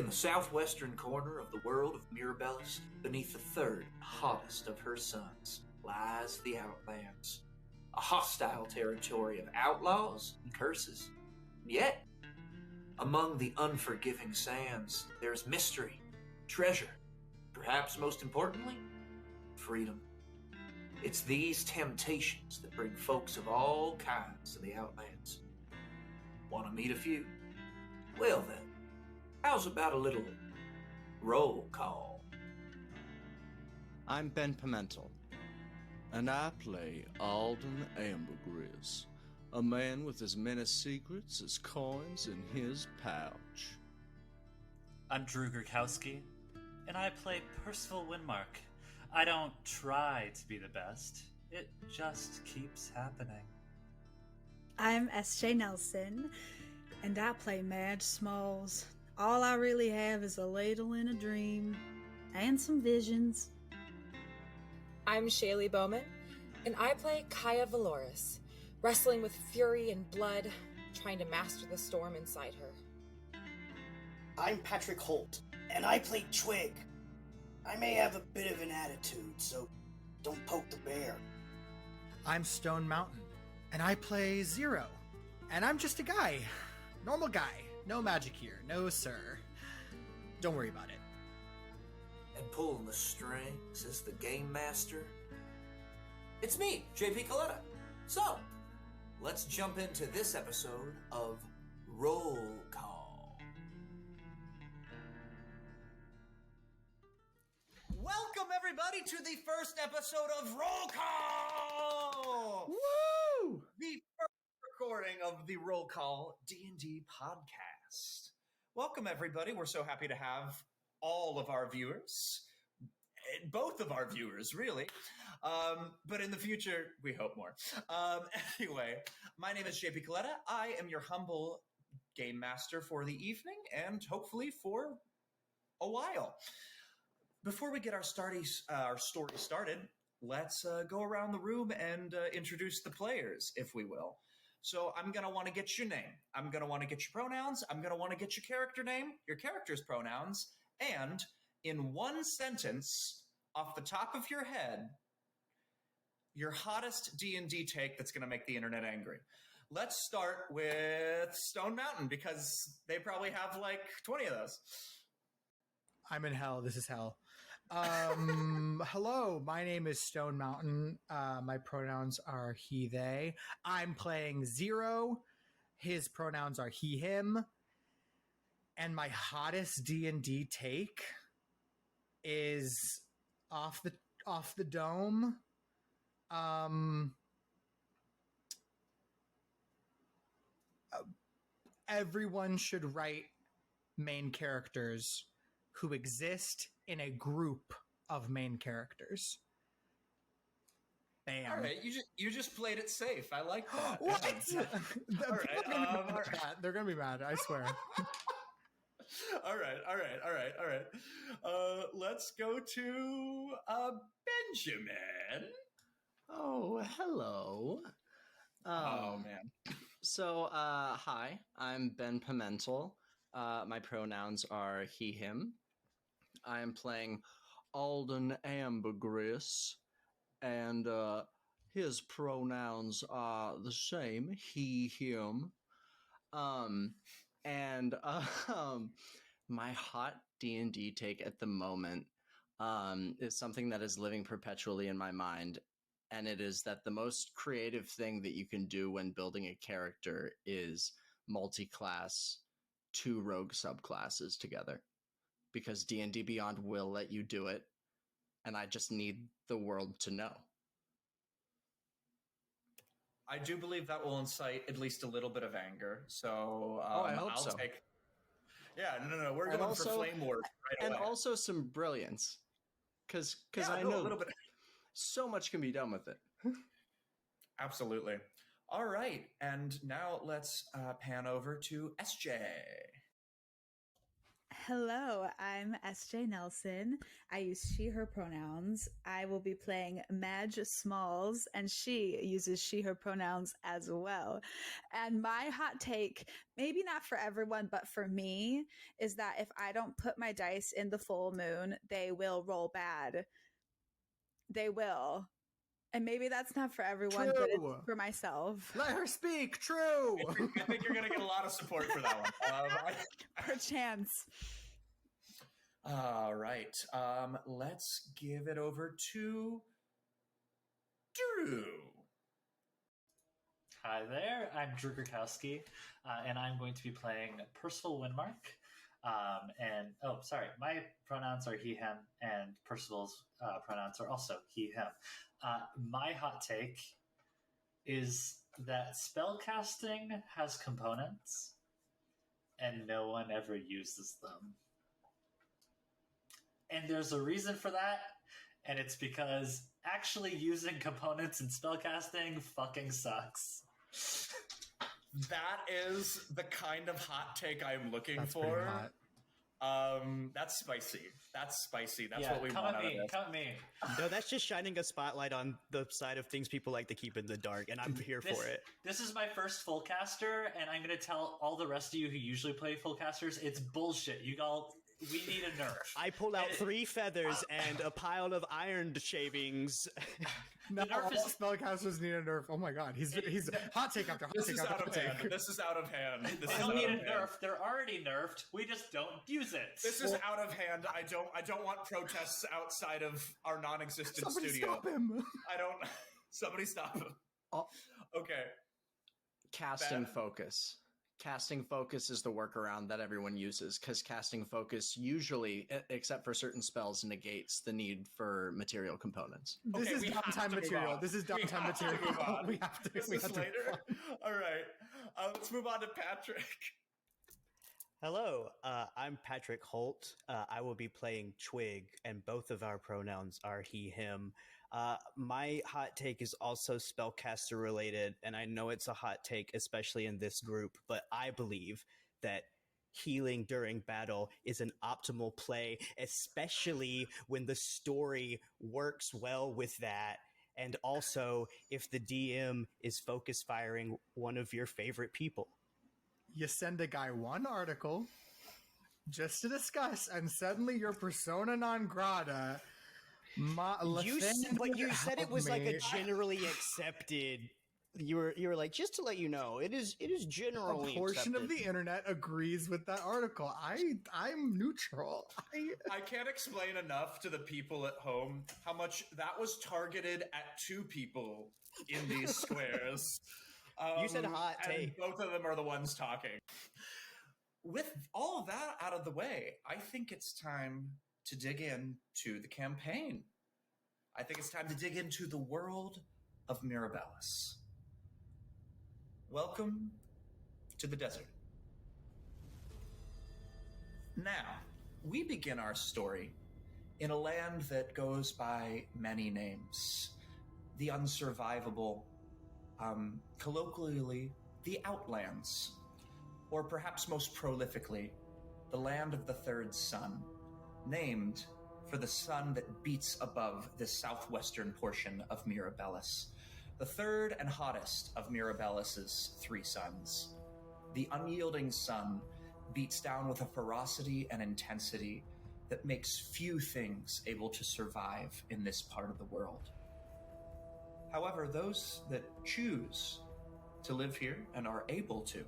in the southwestern corner of the world of Mirabellis, beneath the third hottest of her suns, lies the Outlands, a hostile territory of outlaws and curses. And yet, among the unforgiving sands, there's mystery, treasure, perhaps most importantly, freedom. It's these temptations that bring folks of all kinds to the Outlands. Want to meet a few? Well then, how's about a little roll call? I'm Ben Pimental, and I play Alden Ambergris, a man with as many secrets as coins in his pouch. I'm Gurkowski, and I play Percival Wynnemark. I don't try to be the best, it just keeps happening. I'm S.J. Nelson, and I play Madge Smalls. All I really have is a ladle and a dream, and some visions. I'm Shaylee Bowman, and I play Kaia Vaeloris, wrestling with fury and blood, trying to master the storm inside her. I'm Patrick Holt, and I play Twig. I may have a bit of an attitude, so don't poke the bear. I'm Stone Mountain, and I play Zero. And I'm just a guy. Normal guy. No magic here. No, sir. Don't worry about it. And pulling the strings is the game master. It's me, JP Coletta. So, let's jump into this episode of Roll Call. Welcome, everybody, to the first episode of Roll Call! Woo! The first recording of the Roll Call D&D podcast. Welcome, everybody. We're so happy to have all of our viewers. Both of our viewers, really. But in the future, we hope more. Anyway, my name is JP Coletta. I am your humble game master for the evening and hopefully for a while. Before we get our story started, let's go around the room and introduce the players, if we will. So I'm going to want to get your name. I'm going to want to get your pronouns. I'm going to want to get your character name, your character's pronouns, and in one sentence, off the top of your head, your hottest D&D take that's going to make the internet angry. Let's start with Stone Mountain, because they probably have like 20 of those. I'm in hell. This is hell. Hello, my name is Stone Mountain. My pronouns are he, they. I'm playing Zero. His pronouns are he, him. And my hottest D&D take is off the dome. Everyone should write main characters who exist in a group of main characters. Bam. All right, you just played it safe. I like that. What? All right. They're gonna be mad. I swear. All right. Let's go to Benjamin. Oh, hello. Oh man. So, hi, I'm Ben Pimental. My pronouns are he, him. I am playing Alden Ambergris, and his pronouns are the same, he, him. My hot D&D take at the moment is something that is living perpetually in my mind, and it is that the most creative thing that you can do when building a character is multi-class 2 rogue subclasses together, because D&D Beyond will let you do it, and I just need the world to know. I do believe that will incite at least a little bit of anger. So I hope so. Yeah, no, we're going for flame wars right and away. also some brilliance, because I a know little bit. So much can be done with it. Absolutely. All right, and now let's pan over to SJ. Hello, I'm SJ Nelson. I use she, her pronouns. I will be playing Madge Smalls, and she uses she, her pronouns as well. And my hot take, maybe not for everyone, but for me, is that if I don't put my dice in the full moon, they will roll bad. They will. And maybe that's not for everyone, but it's for myself. Let her speak. True. I think you're going to get a lot of support for that one. Perchance. All right. Let's give it over to Drew. Hi there, I'm Drew Gurkowski, and I'm going to be playing Percival Wynnemark. My pronouns are he, him, and Percival's pronouns are also he, him. My hot take is that spellcasting has components, and no one ever uses them. And there's a reason for that, and it's because actually using components in spellcasting fucking sucks. That is the kind of hot take I'm looking That's for. pretty hot. That's spicy. That's Yeah, what we come want at out of me. this. Come at me. No, that's just shining a spotlight on the side of things people like to keep in the dark, and I'm here for it. This is my first full caster, and I'm going to tell all the rest of you who usually play full casters, it's bullshit. We need a nerf. I pull out 3 feathers and a pile of iron shavings. No, nerf all is- spellcasters need a nerf. Oh my god, he's hot take after hot This take is after out hot of take. hand. This is out of hand. This They is don't out need of a hand. nerf. They're already nerfed. We just don't use it. This is out of hand. I don't want protests outside of our non-existent Somebody studio. stop him. I don't. Somebody stop him. Oh. Okay. Casting Ben? focus. Casting focus is the workaround that everyone uses because casting focus usually, except for certain spells, negates the need for material components. This Okay, is we have downtime to move material. on. This is We downtime have to material. move on. We have to. This we is have to later. All right. Let's move on to Patrick. Hello, I'm Patrick Holt. I will be playing Twig, and both of our pronouns are he, him. My hot take is also spellcaster related, and I know it's a hot take, especially in this group, but I believe that healing during battle is an optimal play, especially when the story works well with that. And also, if the DM is focus firing one of your favorite people. You send a guy one article just to discuss, and suddenly you're persona non grata. You said it was like a generally accepted. You were like, just to let you know, it is generally A portion accepted. of the internet agrees with that article. I'm neutral. I can't explain enough to the people at home how much that was targeted at 2 people in these squares. You said hot and take. both of them are the ones talking. With all of that out of the way, I think it's time to dig into the campaign. I think it's time to dig into the world of Mirabellis. Welcome to the desert. Now, we begin our story in a land that goes by many names. The Unsurvivable, colloquially, the Outlands, or perhaps most prolifically, the land of the third sun, named for the sun that beats above the southwestern portion of Mirabellis, the third and hottest of Mirabellis's 3 suns. The unyielding sun beats down with a ferocity and intensity that makes few things able to survive in this part of the world. However, those that choose to live here and are able to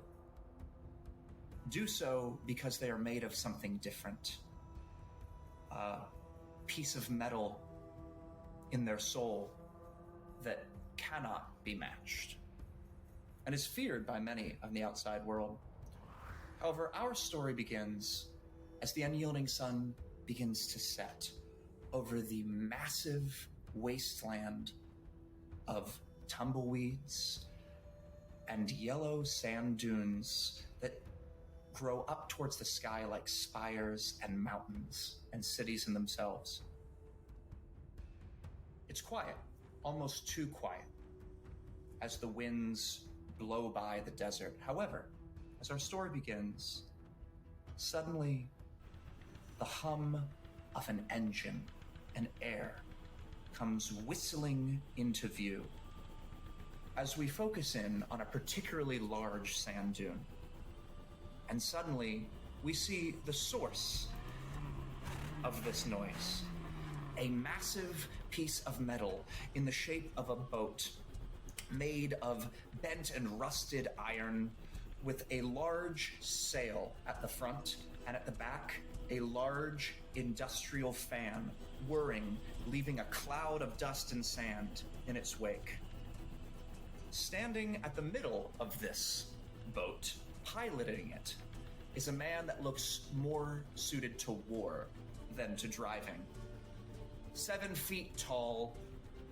do so because they are made of something different. A piece of metal in their soul that cannot be matched and is feared by many of the outside world. However, our story begins as the unyielding sun begins to set over the massive wasteland of tumbleweeds and yellow sand dunes that grow up towards the sky like spires and mountains and cities in themselves. It's quiet, almost too quiet, as the winds blow by the desert. However, as our story begins, suddenly the hum of an engine and air comes whistling into view as we focus in on a particularly large sand dune. And suddenly, we see the source of this noise. A massive piece of metal in the shape of a boat, made of bent and rusted iron, with a large sail at the front, and at the back, a large industrial fan whirring, leaving a cloud of dust and sand in its wake. Standing at the middle of this boat, piloting it, is a man that looks more suited to war than to driving. 7 feet tall,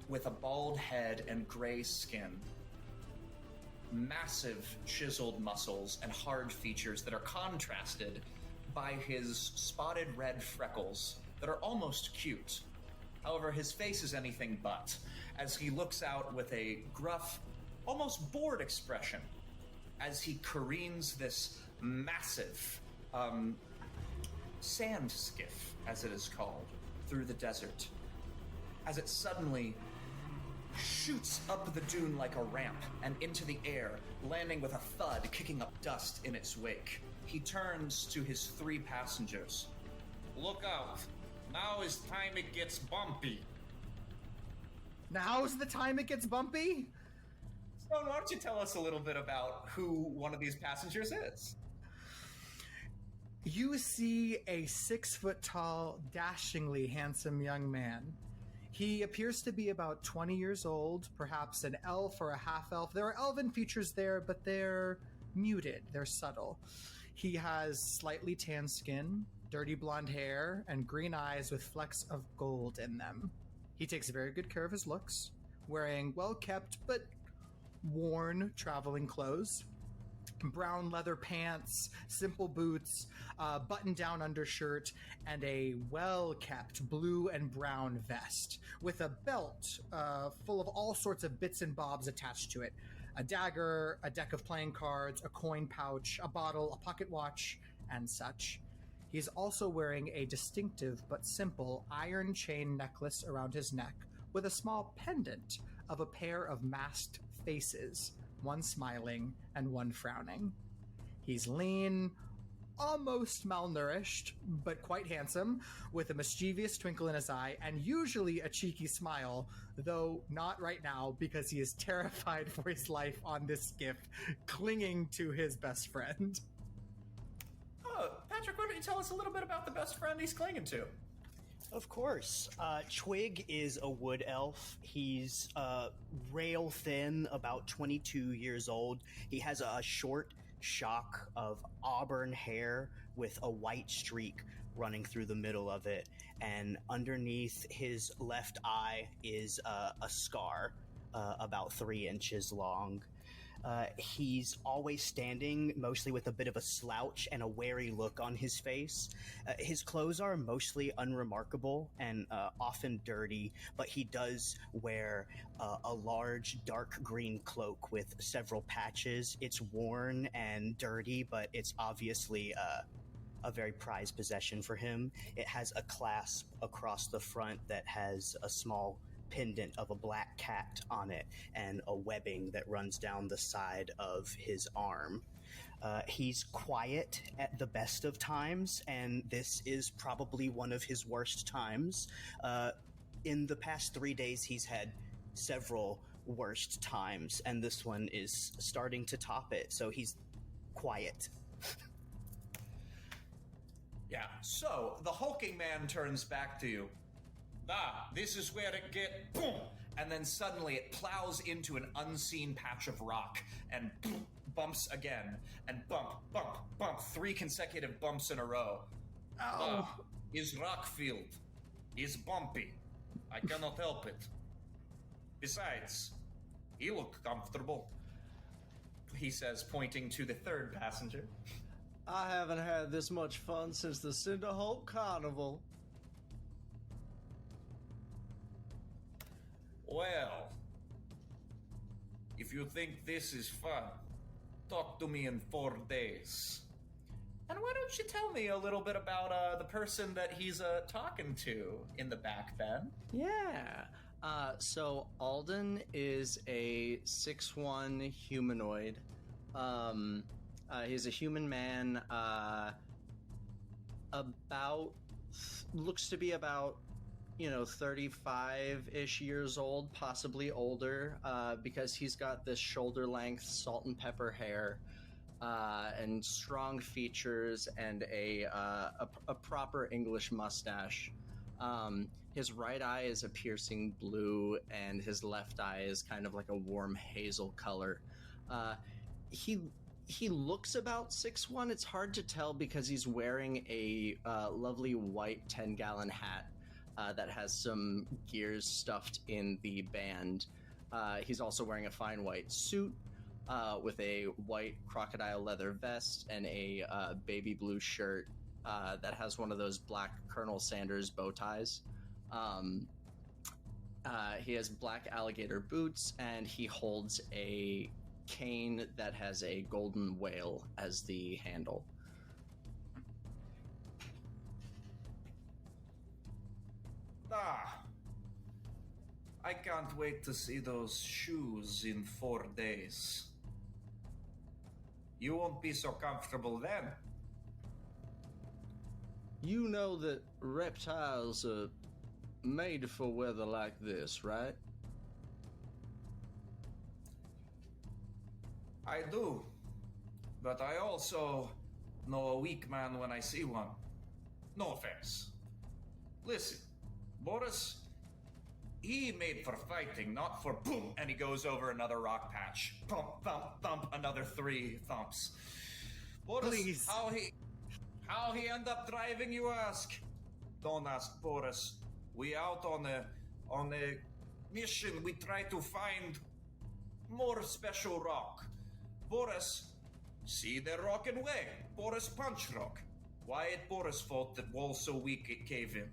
with a bald head and gray skin. Massive chiseled muscles and hard features that are contrasted by his spotted red freckles that are almost cute. However, his face is anything but, as he looks out with a gruff, almost bored expression as he careens this massive sand-skiff, as it is called, through the desert, as it suddenly shoots up the dune like a ramp and into the air, landing with a thud, kicking up dust in its wake. He turns to his 3 passengers. Look out! Now is time it gets bumpy. Now's the time it gets bumpy? Stone, why don't you tell us a little bit about who one of these passengers is? You see a 6-foot-tall, dashingly handsome young man. He appears to be about 20 years old, perhaps an elf or a half-elf. There are elven features there, but they're muted, they're subtle. He has slightly tan skin, dirty blonde hair, and green eyes with flecks of gold in them. He takes very good care of his looks, wearing well-kept but worn traveling clothes. Brown leather pants, simple boots, button-down undershirt, and a well-kept blue and brown vest with a belt full of all sorts of bits and bobs attached to it. A dagger, a deck of playing cards, a coin pouch, a bottle, a pocket watch, and such. He's also wearing a distinctive but simple iron chain necklace around his neck with a small pendant of a pair of masked faces, one smiling and one frowning. He's lean, almost malnourished, but quite handsome, with a mischievous twinkle in his eye and usually a cheeky smile, though not right now because he is terrified for his life on this skiff, clinging to his best friend. Oh, Patrick, why don't you tell us a little bit about the best friend he's clinging to? Of course. Twig is a wood elf. He's rail thin, about 22 years old. He has a short shock of auburn hair with a white streak running through the middle of it. And underneath his left eye is a scar about 3 inches long. He's always standing, mostly with a bit of a slouch and a wary look on his face. His clothes are mostly unremarkable and often dirty, but he does wear a large dark green cloak with several patches. It's worn and dirty, but it's obviously a very prized possession for him. It has a clasp across the front that has a small pendant of a black cat on it and a webbing that runs down the side of his arm. He's quiet at the best of times, and this is probably one of his worst times. In the past 3 days, he's had several worst times, and this one is starting to top it, so he's quiet. Yeah, so the hulking man turns back to you. Ah, this is where it get boom, and then suddenly it plows into an unseen patch of rock and boom, bumps again, and bump, bump, bump, 3 consecutive bumps in a row. Ow. Is rock field. Is bumpy. I cannot help it. Besides, he look comfortable. He says, pointing to the 3rd passenger. I haven't had this much fun since the Cinderholt Carnival. Well, if you think this is fun, talk to me in 4 days. And why don't you tell me a little bit about the person that he's talking to in the back, Ben? Yeah. So Alden is a 6'1" humanoid. He's a human man, looks to be about, 35-ish years old, possibly older, because he's got this shoulder-length salt and pepper hair, and strong features and a proper English mustache. His right eye is a piercing blue, and his left eye is kind of like a warm hazel color. He looks about 6'1". It's hard to tell because he's wearing a lovely white 10-gallon hat that has some gears stuffed in the band. He's also wearing a fine white suit with a white crocodile leather vest and a baby blue shirt that has one of those black Colonel Sanders bow ties. He has black alligator boots, and he holds a cane that has a golden whale as the handle. I can't wait to see those shoes in 4 days. You won't be so comfortable then. You know that reptiles are made for weather like this, right? I do. But I also know a weak man when I see one. No offense. Listen, Boris, he made for fighting, not for boom, and he goes over another rock patch. Thump, thump, thump, another 3 thumps. Boris, Please. how he end up driving, you ask? Don't ask, Boris. We out on a mission. We try to find more special rock. Boris, see the rock and way. Boris punch rock. Why it Boris' fault that wall so weak it cave in?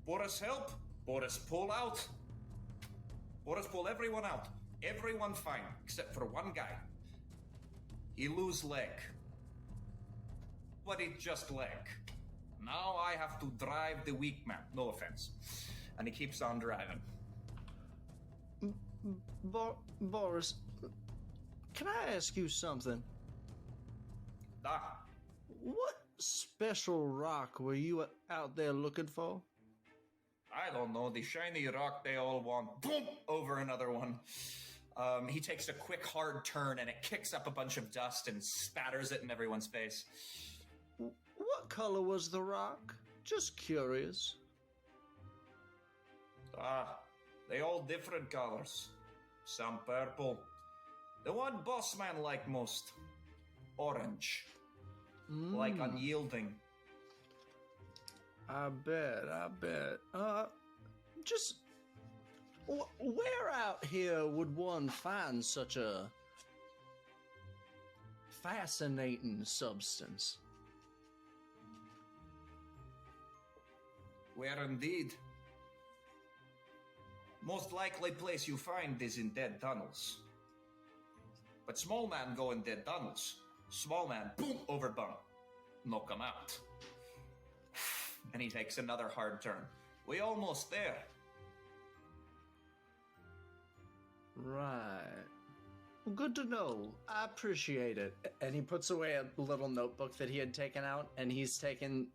Boris help. Boris pull out. Boris pull everyone out. Everyone fine, except for one guy. He lose leg. But it just leg. Now I have to drive the weak man. No offense. And he keeps on driving. Boris, can I ask you something? What special rock were you out there looking for? I don't know, the shiny rock they all want. Boom! Over another one. He takes a quick, hard turn, and it kicks up a bunch of dust and spatters it in everyone's face. What color was the rock? Just curious. They all different colors. Some purple. The one boss man like most. Orange. Like unyielding. I bet. Just where out here would one find such a fascinating substance? Where indeed? Most likely place you find is in dead tunnels. But small man go in dead tunnels. Small man, boom, over bump. Knock him out. And he takes another hard turn. We almost there. Right. Well, good to know. I appreciate it. And he puts away a little notebook that he had taken out, and he's taken...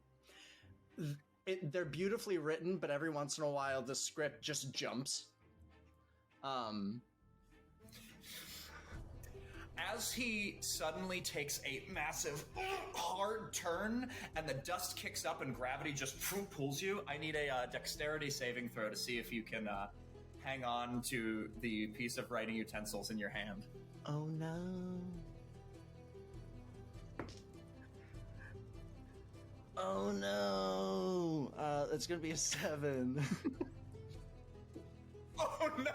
They're beautifully written, but every once in a while the script just jumps. As he suddenly takes a massive, hard turn, and the dust kicks up and gravity just pulls you, I need a dexterity saving throw to see if you can hang on to the piece of writing utensils in your hand. Oh no. Oh no. It's gonna be a 7. Oh no!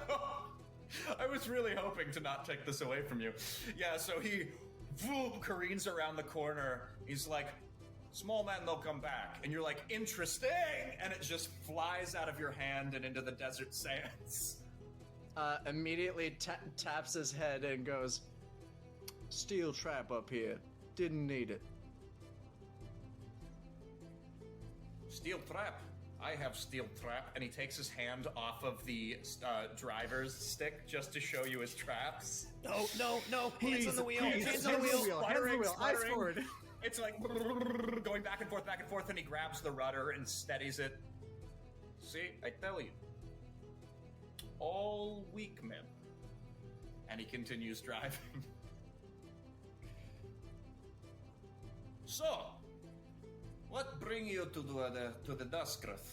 I was really hoping to not take this away from you. Yeah, so he careens around the corner. He's like, small man, they'll come back. And you're like, interesting! And it just flies out of your hand and into the desert sands. Immediately taps his head and goes, steel trap up here. Didn't need it. Steel trap. I have steel trap. And he takes his hand off of the driver's stick just to show you his traps. No. Please, Hands on the wheel. please, Hands on the wheel. Hands on the wheel. Eyes Sputtering. forward. It's like going back and forth, and he grabs the rudder and steadies it. See, I tell you. All weak men. And he continues driving. So, what bring you to the Duskrith?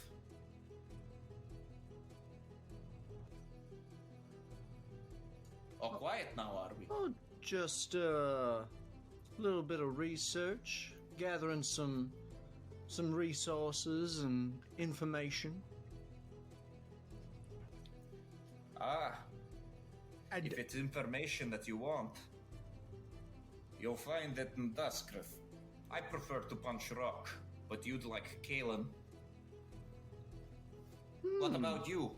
Oh, quiet now, are we? Oh, just a little bit of research, gathering some resources and information. And if it's information that you want, you'll find it in Duskrith. I prefer to punch rock, but you'd like Kalen. What about you,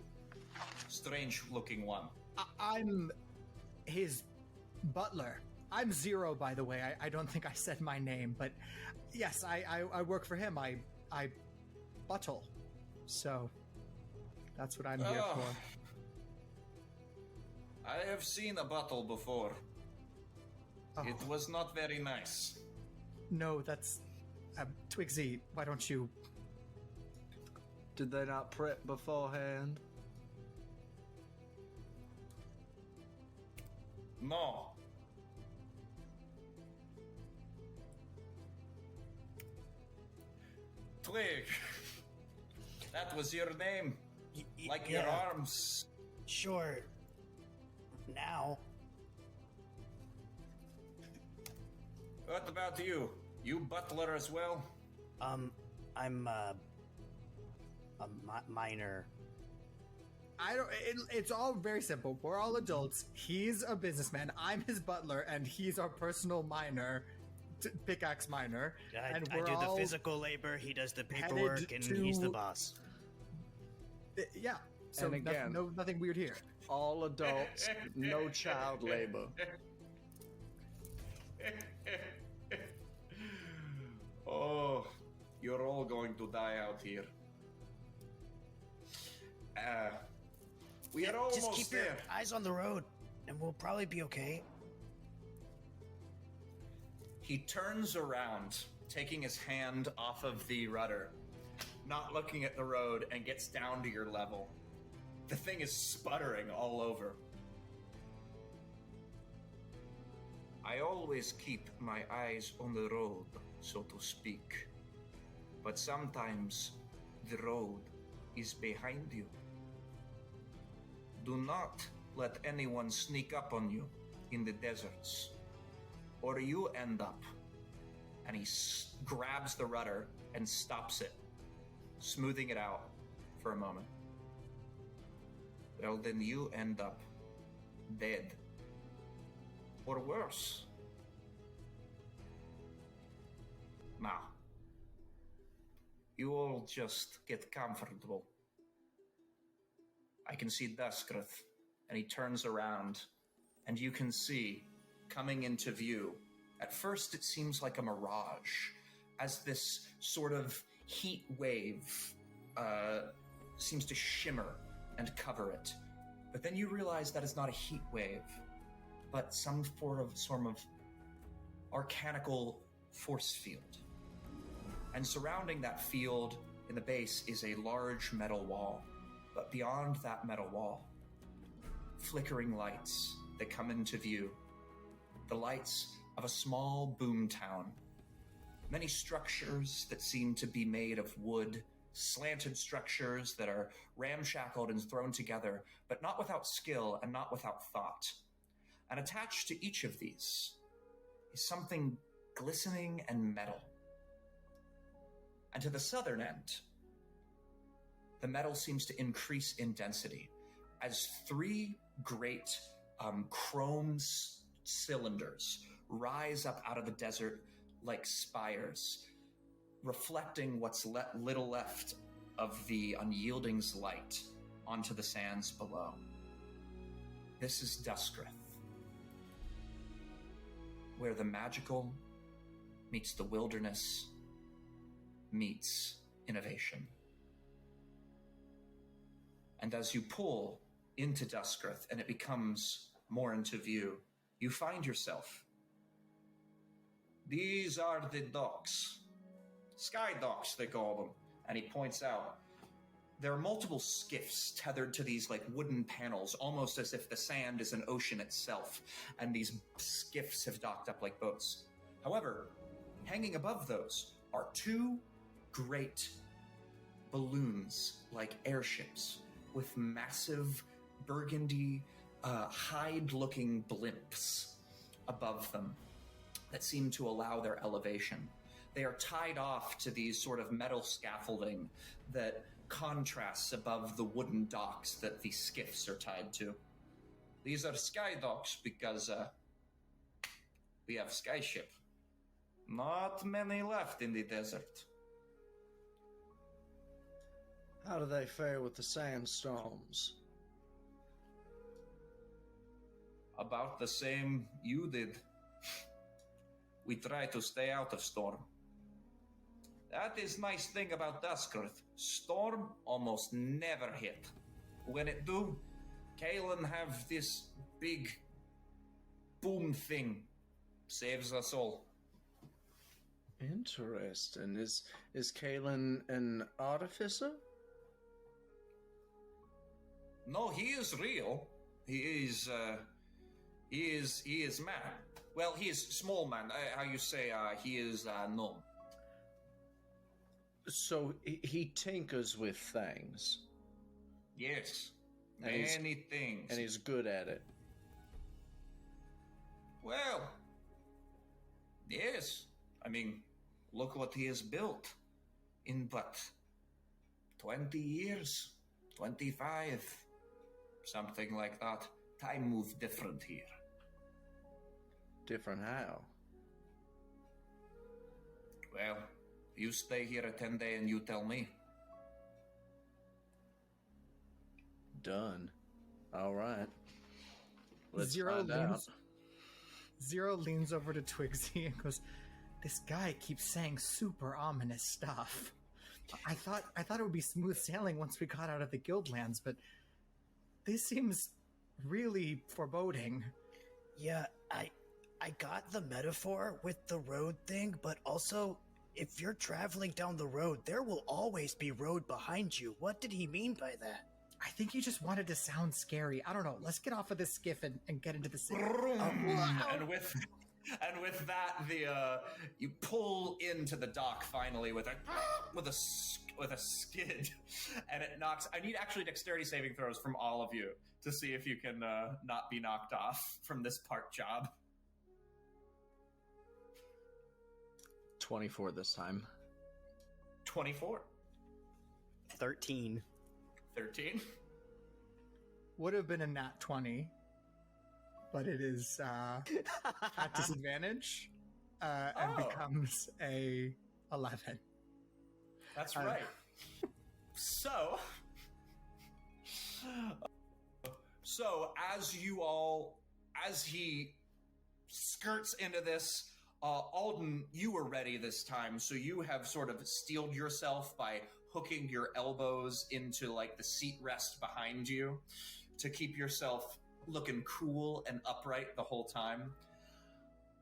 strange-looking one? I'm his butler. I'm Zero, by the way. I don't think I said my name, but yes, I work for him. I buttle. So that's what I'm here for. I have seen a bottle before. Oh. It was not very nice. No, that's Twigsy. Why don't you? Did they not prep beforehand? No. Twig. That was your name. Like your arms. Sure. Now. What about you? You butler as well? I'm a minor. I don't. It's all very simple. We're all adults. He's a businessman. I'm his butler, and he's our personal miner, pickaxe miner. I and do we're the all physical labor. He does the paperwork, and he's the boss. Yeah. So And again- nothing weird here. All adults, no child labor. Oh, you're all going to die out here. We are almost Just keep there. your eyes on the road, and we'll probably be okay. He turns around, taking his hand off of the rudder, not looking at the road, and gets down to your level. The thing is sputtering all over. I always keep my eyes on the road, so to speak. But sometimes the road is behind you. Do not let anyone sneak up on you in the deserts, or you end up. And he grabs the rudder and stops it, smoothing it out for a moment. Well, then you end up dead. Or worse. Now, you all just get comfortable. I can see Duskrith, and he turns around, and you can see, coming into view, at first it seems like a mirage, as this sort of heat wave seems to shimmer and cover it. But then you realize that it's not a heat wave, but some sort of arcanical force field. And surrounding that field in the base is a large metal wall. But beyond that metal wall, flickering lights that come into view. The lights of a small boom town. Many structures that seem to be made of wood, slanted structures that are ramshackled and thrown together, but not without skill and not without thought. And attached to each of these is something glistening and metal. And to the southern end, the metal seems to increase in density as three great chrome cylinders rise up out of the desert like spires, reflecting what's little left of the unyielding's light onto the sands below. This is Duskrith, where the magical meets the wilderness meets innovation. And as you pull into Duskrith and it becomes more into view, you find yourself. These are the docks. Sky docks, they call them. And he points out, there are multiple skiffs tethered to these like wooden panels, almost as if the sand is an ocean itself, and these skiffs have docked up like boats. However, hanging above those are two great balloons like airships with massive burgundy hide-looking blimps above them that seem to allow their elevation. They are tied off to these sort of metal scaffolding that contrasts above the wooden docks that the skiffs are tied to. These are sky docks because we have skyship. Not many left in the desert. How do they fare with the sandstorms? About the same you did. We try to stay out of storm. That is nice thing about Duskrith. Storm almost never hit. When it do, Kaelin have this big boom thing. Saves us all. Interesting. Is Kaelin an artificer? No, he is real. He is man. Well, he is small man. How you say? He is gnome. So he tinkers with things. Yes, And many things. And he's good at it. Well, yes. I mean, look what he has built in but 20 years, 25, something like that. Time moves different here. Different how? Well, you stay here a 10 day and you tell me. Done. All right. Let's Zero find out. Zero leans over to Twigsy and goes, "This guy keeps saying super ominous stuff. I thought it would be smooth sailing once we got out of the Guildlands, but this seems really foreboding." Yeah, I got the metaphor with the road thing, but also, if you're traveling down the road, there will always be road behind you. What did he mean by that? I think he just wanted to sound scary. I don't know. Let's get off of this skiff and get into the city. And with that, you pull into the dock finally with a skid, and it knocks. I need actually dexterity saving throws from all of you to see if you can not be knocked off from this part job. 24 this time. 24. 13. 13. Would have been a nat 20, but it is at disadvantage and becomes a 11. That's right. So as he skirts into this, Alden, you were ready this time, so you have sort of steeled yourself by hooking your elbows into like the seat rest behind you to keep yourself looking cool and upright the whole time.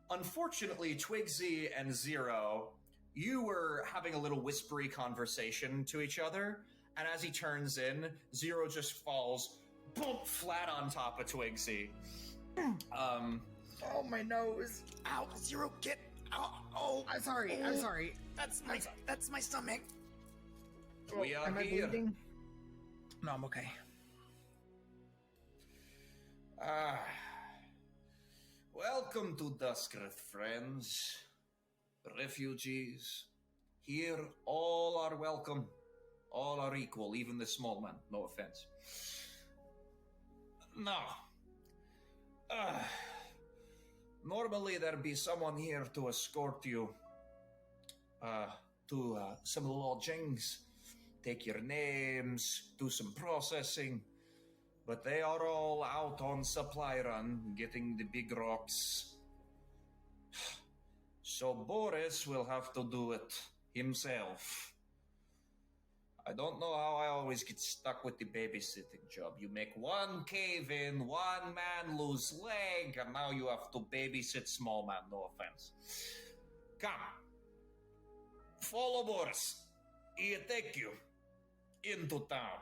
Unfortunately, Twigsy and Zero, you were having a little whispery conversation to each other, and as he turns in, Zero just falls boom, flat on top of Twigsy. Oh, my nose. Ow, Zero, get... Oh, I'm sorry. That's my stomach. We are Am I here. bleeding? No, I'm okay. Welcome to Duskrith, friends. Refugees. Here, all are welcome. All are equal, even the small man. No offense. Now, normally there'd be someone here to escort you to some lodgings, take your names, do some processing, but they are all out on supply run, getting the big rocks. So Boris will have to do it himself. I don't know how I always get stuck with the babysitting job. You make one cave in, one man lose leg, and now you have to babysit small man, no offense. Come. Follow Boris. He'll take you into town.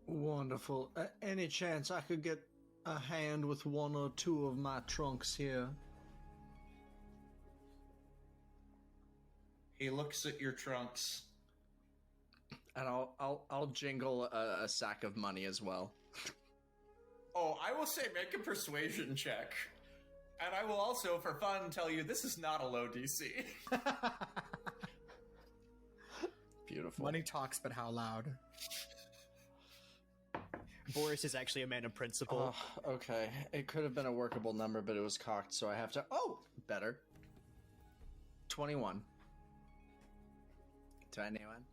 Wonderful. Any chance I could get a hand with one or two of my trunks here? He looks at your trunks. And I'll jingle a sack of money as well. Oh, I will say make a persuasion check. And I will also, for fun, tell you this is not a low DC. Beautiful. Money talks, but how loud? Boris is actually a man of principle. Oh, okay. It could have been a workable number, but it was cocked, so I have to... Oh! Better. 21. To anyone?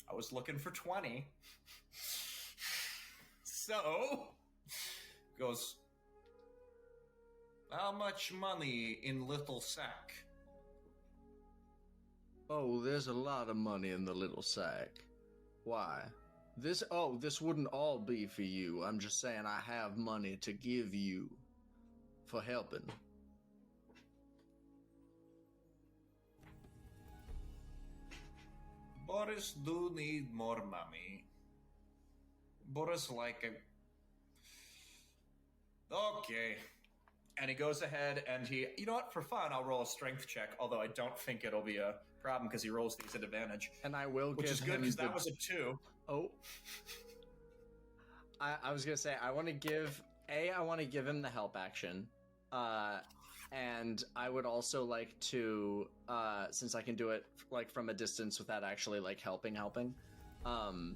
I was looking for 20. So, goes, how much money in little sack? Oh, there's a lot of money in the little sack. Why? This wouldn't all be for you. I'm just saying I have money to give you for helping. Boris do need more money. Boris like a... Okay. And he goes ahead and he... You know what? For fun, I'll roll a strength check, although I don't think it'll be a problem because he rolls these at advantage. And I will Which give is good him because that was a 2. Oh. I was going to say, I want to give him the help action. And I would also like to, since I can do it like from a distance without actually like helping. And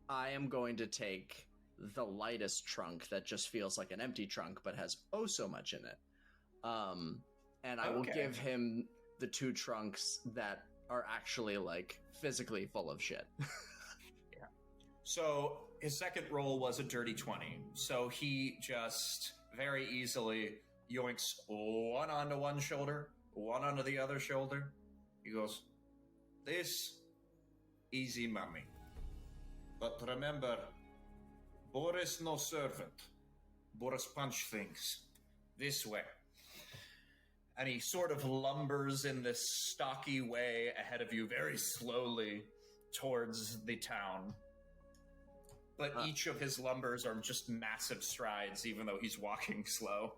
I am going to take the lightest trunk that just feels like an empty trunk, but has oh so much in it. And I will give him the 2 trunks that are actually like physically full of shit. Yeah. So his second roll was a dirty 20. So he just very easily yoinks one onto one shoulder, one onto the other shoulder. He goes, this easy money. But remember, Boris no servant. Boris punch things. This way. And he sort of lumbers in this stocky way ahead of you very slowly towards the town. But each of his lumbers are just massive strides, even though he's walking slow.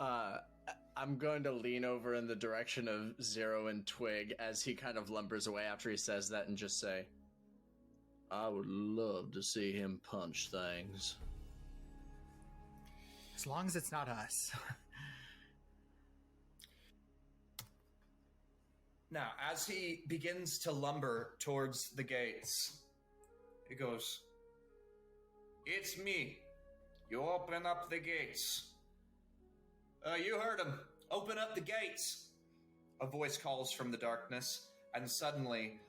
I'm going to lean over in the direction of Zero and Twig as he kind of lumbers away after he says that and just say, I would love to see him punch things. As long as it's not us. Now, as he begins to lumber towards the gates, he goes, it's me. You open up the gates. You heard him. Open up the gates. A voice calls from the darkness, and suddenly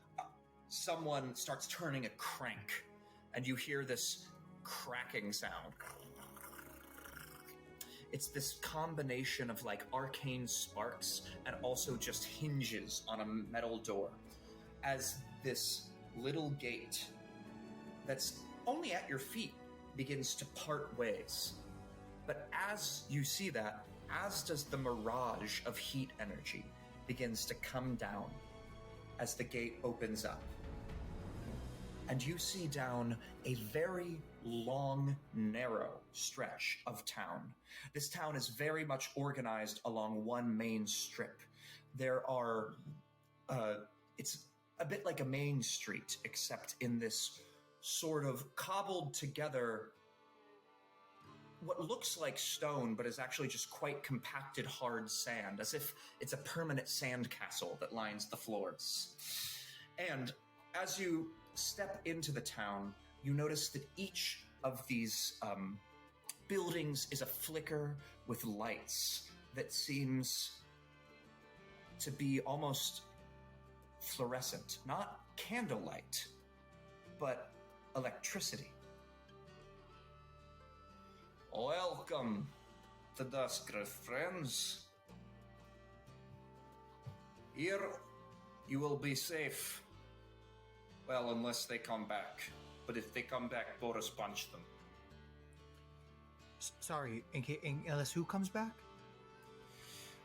someone starts turning a crank, and you hear this cracking sound. It's this combination of like arcane sparks and also just hinges on a metal door as this little gate that's only at your feet begins to part ways. But as you see that, as does the mirage of heat energy begins to come down as the gate opens up. And you see down a very long, narrow stretch of town. This town is very much organized along one main strip. There are, it's a bit like a main street, except in this sort of cobbled together, what looks like stone, but is actually just quite compacted hard sand, as if it's a permanent sand castle that lines the floors. And as you step into the town, you notice that each of these buildings is a flicker with lights that seems to be almost fluorescent. Not candlelight, but electricity. Welcome to Duskgrove, friends. Here, you will be safe. Well, unless they come back. But if they come back, Boris punch them. Sorry, unless who comes back?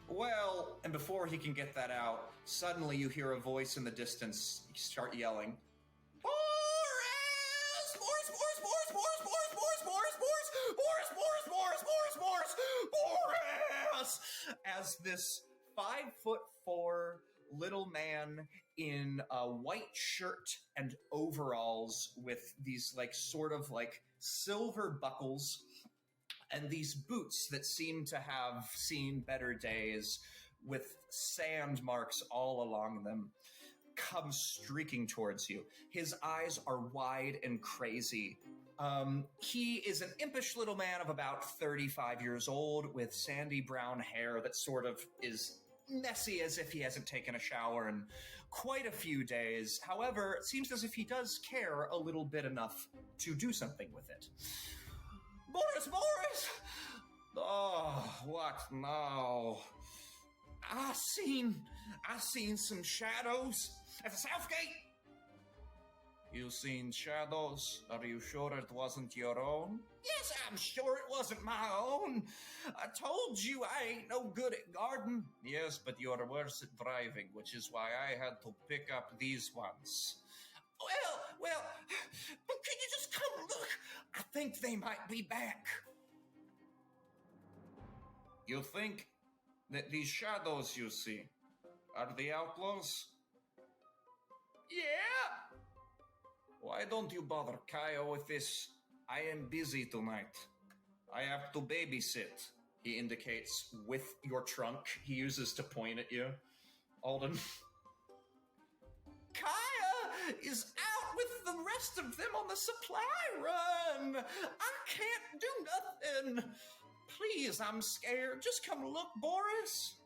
Well, and before he can get that out, suddenly you hear a voice in the distance start yelling, Boris! Boris! Boris! Boris! Boris! Boris! Boris! Boris! Boris! Boris! Boris! Boris! Boris! Boris! As this 5'4" little man in a white shirt and overalls with these sort of silver buckles and these boots that seem to have seen better days with sand marks all along them, comes streaking towards you. His eyes are wide and crazy. He is an impish little man of about 35 years old with sandy brown hair that sort of is messy as if he hasn't taken a shower in quite a few days. However, it seems as if he does care a little bit enough to do something with it. Boris! Boris! Oh, what now? I seen some shadows at the south gate. You seen shadows? Are you sure it wasn't your own? Yes, I'm sure it wasn't my own. I told you I ain't no good at garden. Yes, but you're worse at driving, which is why I had to pick up these ones. Well, but can you just come look? I think they might be back. You think that these shadows you see are the outlaws? Yeah. Why don't you bother Kaia with this? I am busy tonight. I have to babysit. He indicates with your trunk he uses to point at you. Alden. Kaia is out with the rest of them on the supply run. I can't do nothing. Please, I'm scared. Just come look, Boris.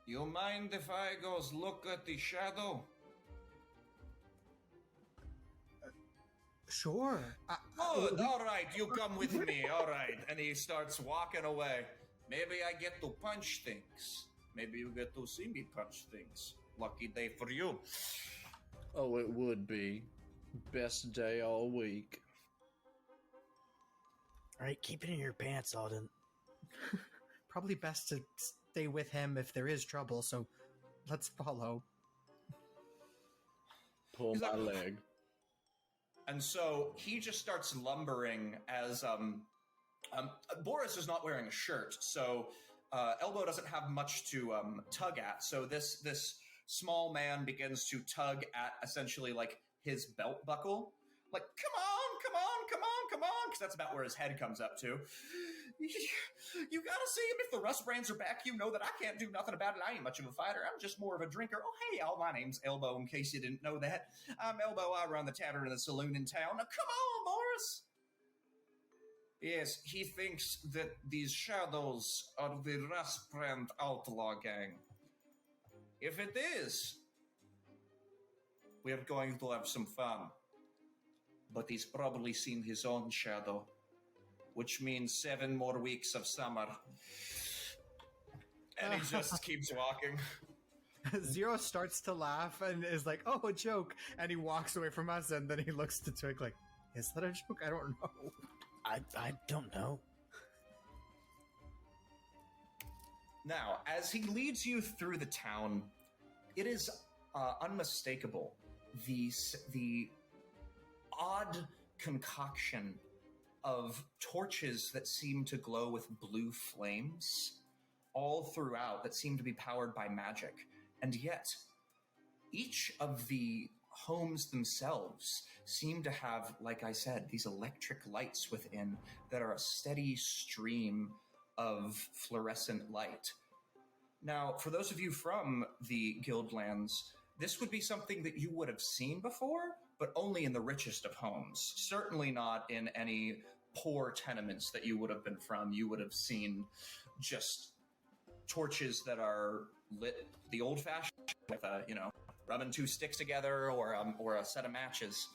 You mind if I goes look at the shadow? Sure. Good, all right, you come with me, all right. And he starts walking away. Maybe I get to punch things. Maybe you get to see me punch things. Lucky day for you. Oh, it would be. Best day all week. All right, keep it in your pants, Alden. Probably best to stay with him if there is trouble, so let's follow. Pull my leg. And so he just starts lumbering as Boris is not wearing a shirt, so Elbow doesn't have much to tug at. So this small man begins to tug at essentially his belt buckle. Like, come on, because that's about where his head comes up to. You gotta see him. If the rust brands are back, you know that I can't do nothing about it. I ain't much of a fighter. I'm just more of a drinker. Oh, hey, y'all, my name's Elbow, in case you didn't know that. I'm Elbow. I run the tavern and the saloon in town. Now, come on, Boris. Yes, he thinks that these shadows are the rust brand outlaw gang. If it is, we're going to have some fun. But he's probably seen his own shadow, which means 7 more weeks of summer. And he just keeps walking. Zero starts to laugh and is like, oh, a joke. And he walks away from us, and then he looks to Twig like, is that a joke? I don't know. I don't know. Now, as he leads you through the town, it is unmistakable. The odd concoction of torches that seem to glow with blue flames all throughout that seem to be powered by magic. And yet, each of the homes themselves seem to have, like I said, these electric lights within that are a steady stream of fluorescent light. Now, for those of you from the Guildlands, this would be something that you would have seen before, but only in the richest of homes. Certainly not in any poor tenements that you would have been from. You would have seen just torches that are lit the old-fashioned with rubbing 2 sticks together or a set of matches.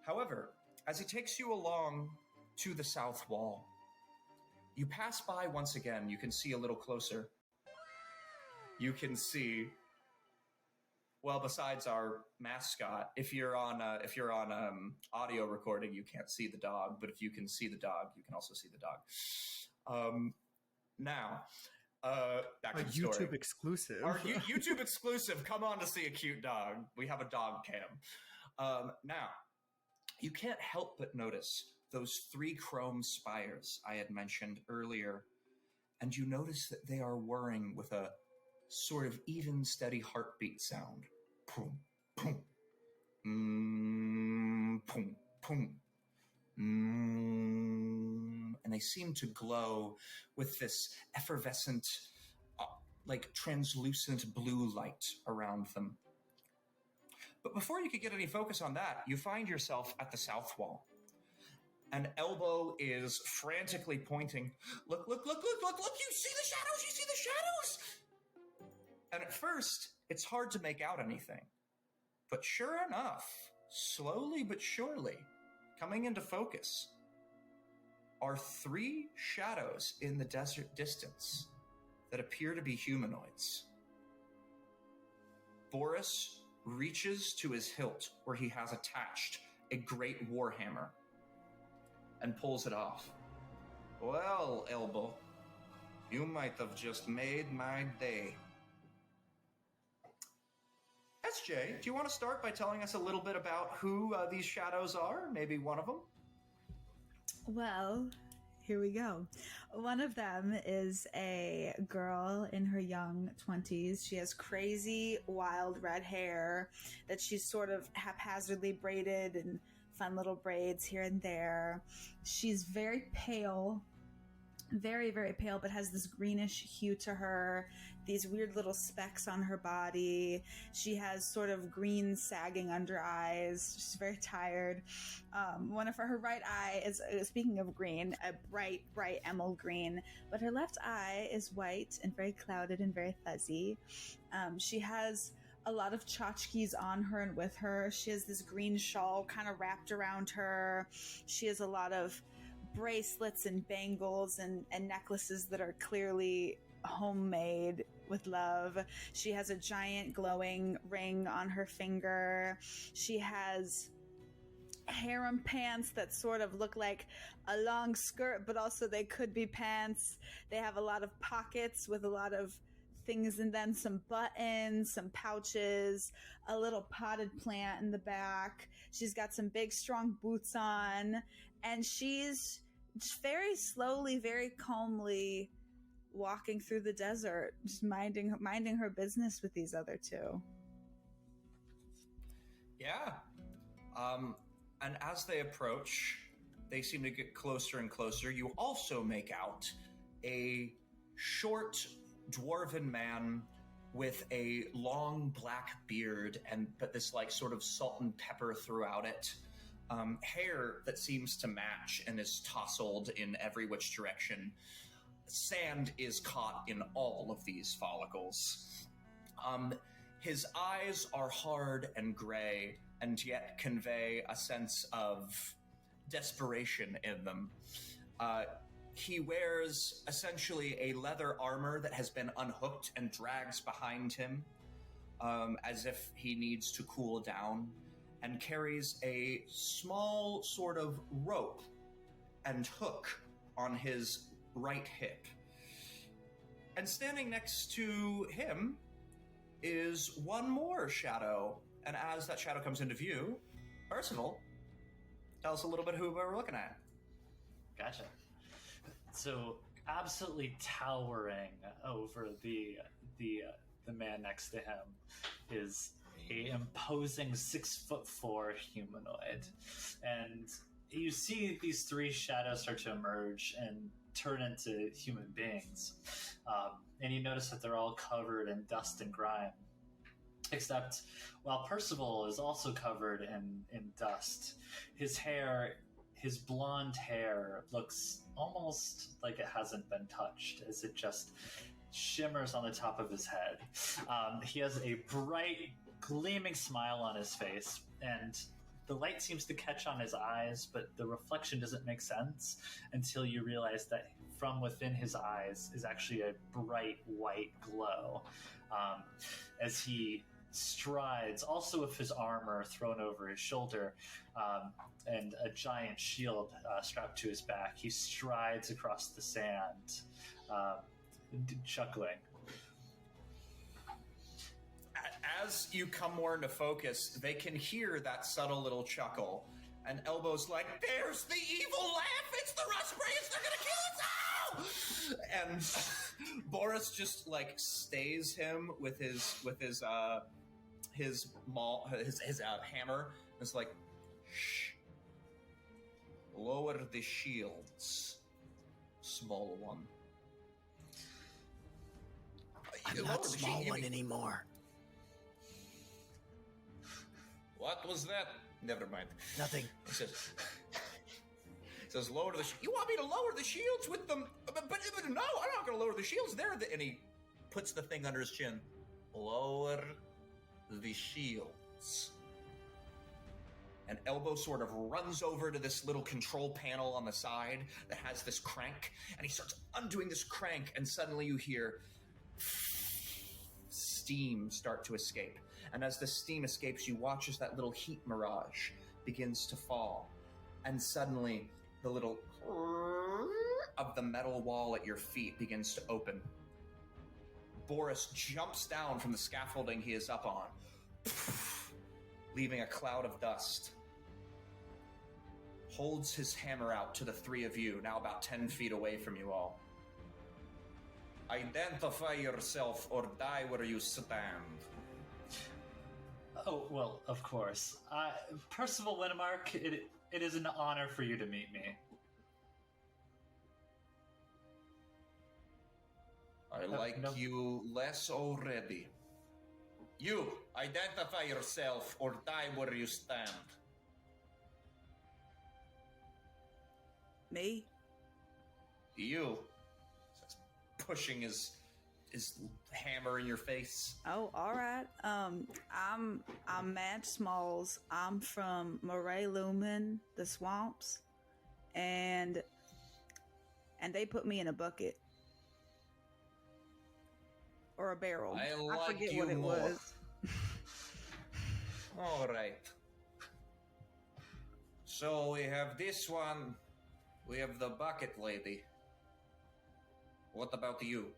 However, as he takes you along to the south wall, you pass by once again. You can see a little closer you can see. Well, besides our mascot, if you're on audio recording, you can't see the dog. But if you can see the dog, you can also see the dog. Now, back to the story. YouTube exclusive. Our YouTube exclusive. Come on to see a cute dog. We have a dog cam. Now, you can't help but notice those 3 chrome spires I had mentioned earlier, and you notice that they are whirring with a sort of even, steady heartbeat sound. Boom, boom, boom, boom, and they seem to glow with this effervescent, like translucent blue light around them. But before you could get any focus on that, you find yourself at the south wall. And Elbow is frantically pointing. Look, look, look, look, look, look, you see the shadows, you see the shadows! And at first, it's hard to make out anything. But sure enough, slowly but surely, coming into focus, are 3 shadows in the desert distance that appear to be humanoids. Boris reaches to his hilt where he has attached a great warhammer and pulls it off. Well, Elbow, you might have just made my day. SJ, do you want to start by telling us a little bit about who these shadows are? Maybe one of them? Well, here we go. One of them is a girl in her young 20s. She has crazy, wild red hair that she's sort of haphazardly braided in fun little braids here and there. She's very pale, very, very pale, but has this greenish hue to her, these weird little specks on her body. She has sort of green sagging under eyes. She's very tired. One of her right eye is, speaking of green, a bright, bright emerald green, but her left eye is white and very clouded and very fuzzy. She has a lot of tchotchkes on her and with her. She has this green shawl kind of wrapped around her. She has a lot of bracelets and bangles and necklaces that are clearly homemade with love. She has a giant glowing ring on her finger. She has harem pants that sort of look like a long skirt, but also they could be pants. They have a lot of pockets with a lot of things in them, some buttons, some pouches, a little potted plant in the back. She's got some big, strong boots on, and she's very slowly, very calmly walking through the desert, just minding her business with these other 2. Yeah. And as they approach, they seem to get closer and closer. You also make out a short dwarven man with a long black beard but this like sort of salt and pepper throughout it. Hair that seems to match and is tousled in every which direction. Sand is caught in all of these follicles. His eyes are hard and gray and yet convey a sense of desperation in them. He wears essentially a leather armor that has been unhooked and drags behind him as if he needs to cool down, and carries a small sort of rope and hook on his right hip. And standing next to him is one more shadow. And as that shadow comes into view, Percival, tell us a little bit who we're looking at. Gotcha. So, absolutely towering over the man next to him is a imposing 6'4" humanoid, and you see these 3 shadows start to emerge and turn into human beings, and you notice that they're all covered in dust and grime, except while Percival is also covered in dust, his blonde hair looks almost like it hasn't been touched, as it just shimmers on the top of his head. He has a bright, gleaming smile on his face, and the light seems to catch on his eyes, but the reflection doesn't make sense until you realize that from within his eyes is actually a bright white glow as he strides, also with his armor thrown over his shoulder and a giant shield strapped to his back. He strides across the sand, chuckling. As you come more into focus, they can hear that subtle little chuckle. And Elbow's like, "There's the evil laugh! It's the Rustbrains! They're gonna kill us all!" And Boris just like stays him with his hammer. It's like, "Shh, lower the shields, small one." I'm not small one anymore. What was that? Never mind. Nothing. He says, lower the... You want me to lower the shields with them? But no, I'm not going to lower the shields. And he puts the thing under his chin. Lower the shields. And Elbow sort of runs over to this little control panel on the side that has this crank. And he starts undoing this crank. And suddenly you hear steam start to escape. And as the steam escapes, you watch as that little heat mirage begins to fall. And suddenly, the little of the metal wall at your feet begins to open. Boris jumps down from the scaffolding he is up on, leaving a cloud of dust. Holds his hammer out to the three of you, now about 10 feet away from you all. Identify yourself or die where you stand. Oh, well, of course. Percival Wynnemark, it is an honor for you to meet me. I like you less already. You, identify yourself or die where you stand. Me? You. Pushing his hammer in your face. Oh, all right. I'm Madge Smalls. I'm from Moray Lumen, the swamps, and they put me in a bucket or a barrel. I forget you what it more. was. All right. So we have this one. We have the bucket lady. What about you?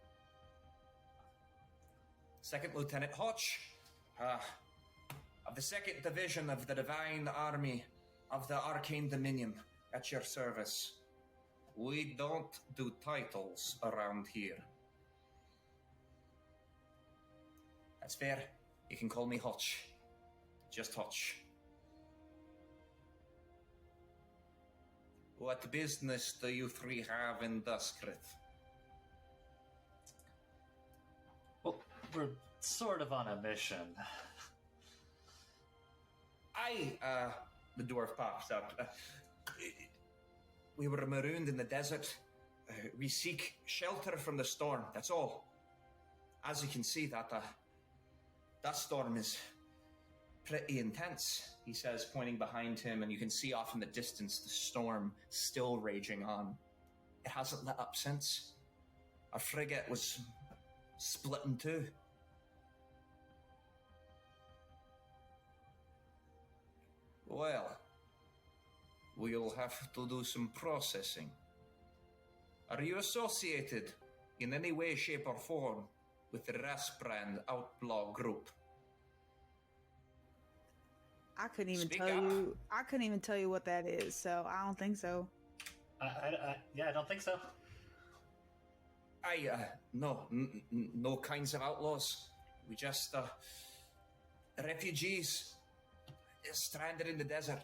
Second Lieutenant Hodge, of the 2nd Division of the Divine Army of the Arcane Dominion, at your service. We don't do titles around here. That's fair. You can call me Hodge. Just Hodge. What business do you three have in Duskrit? Well, we're sort of on a mission. The dwarf pops up. We were marooned in the desert. We seek shelter from the storm, that's all. As you can see, that storm is pretty intense, he says, pointing behind him, and you can see off in the distance the storm still raging on. It hasn't let up since. Our frigate was split in two. Well, we'll have to do some processing. Are you associated in any way, shape, or form with the Rasbrand Outlaw Group? I couldn't even Speak tell up. you. I couldn't even tell you what that is. So I don't think so. I don't think so. No kinds of outlaws. We just, refugees stranded in the desert.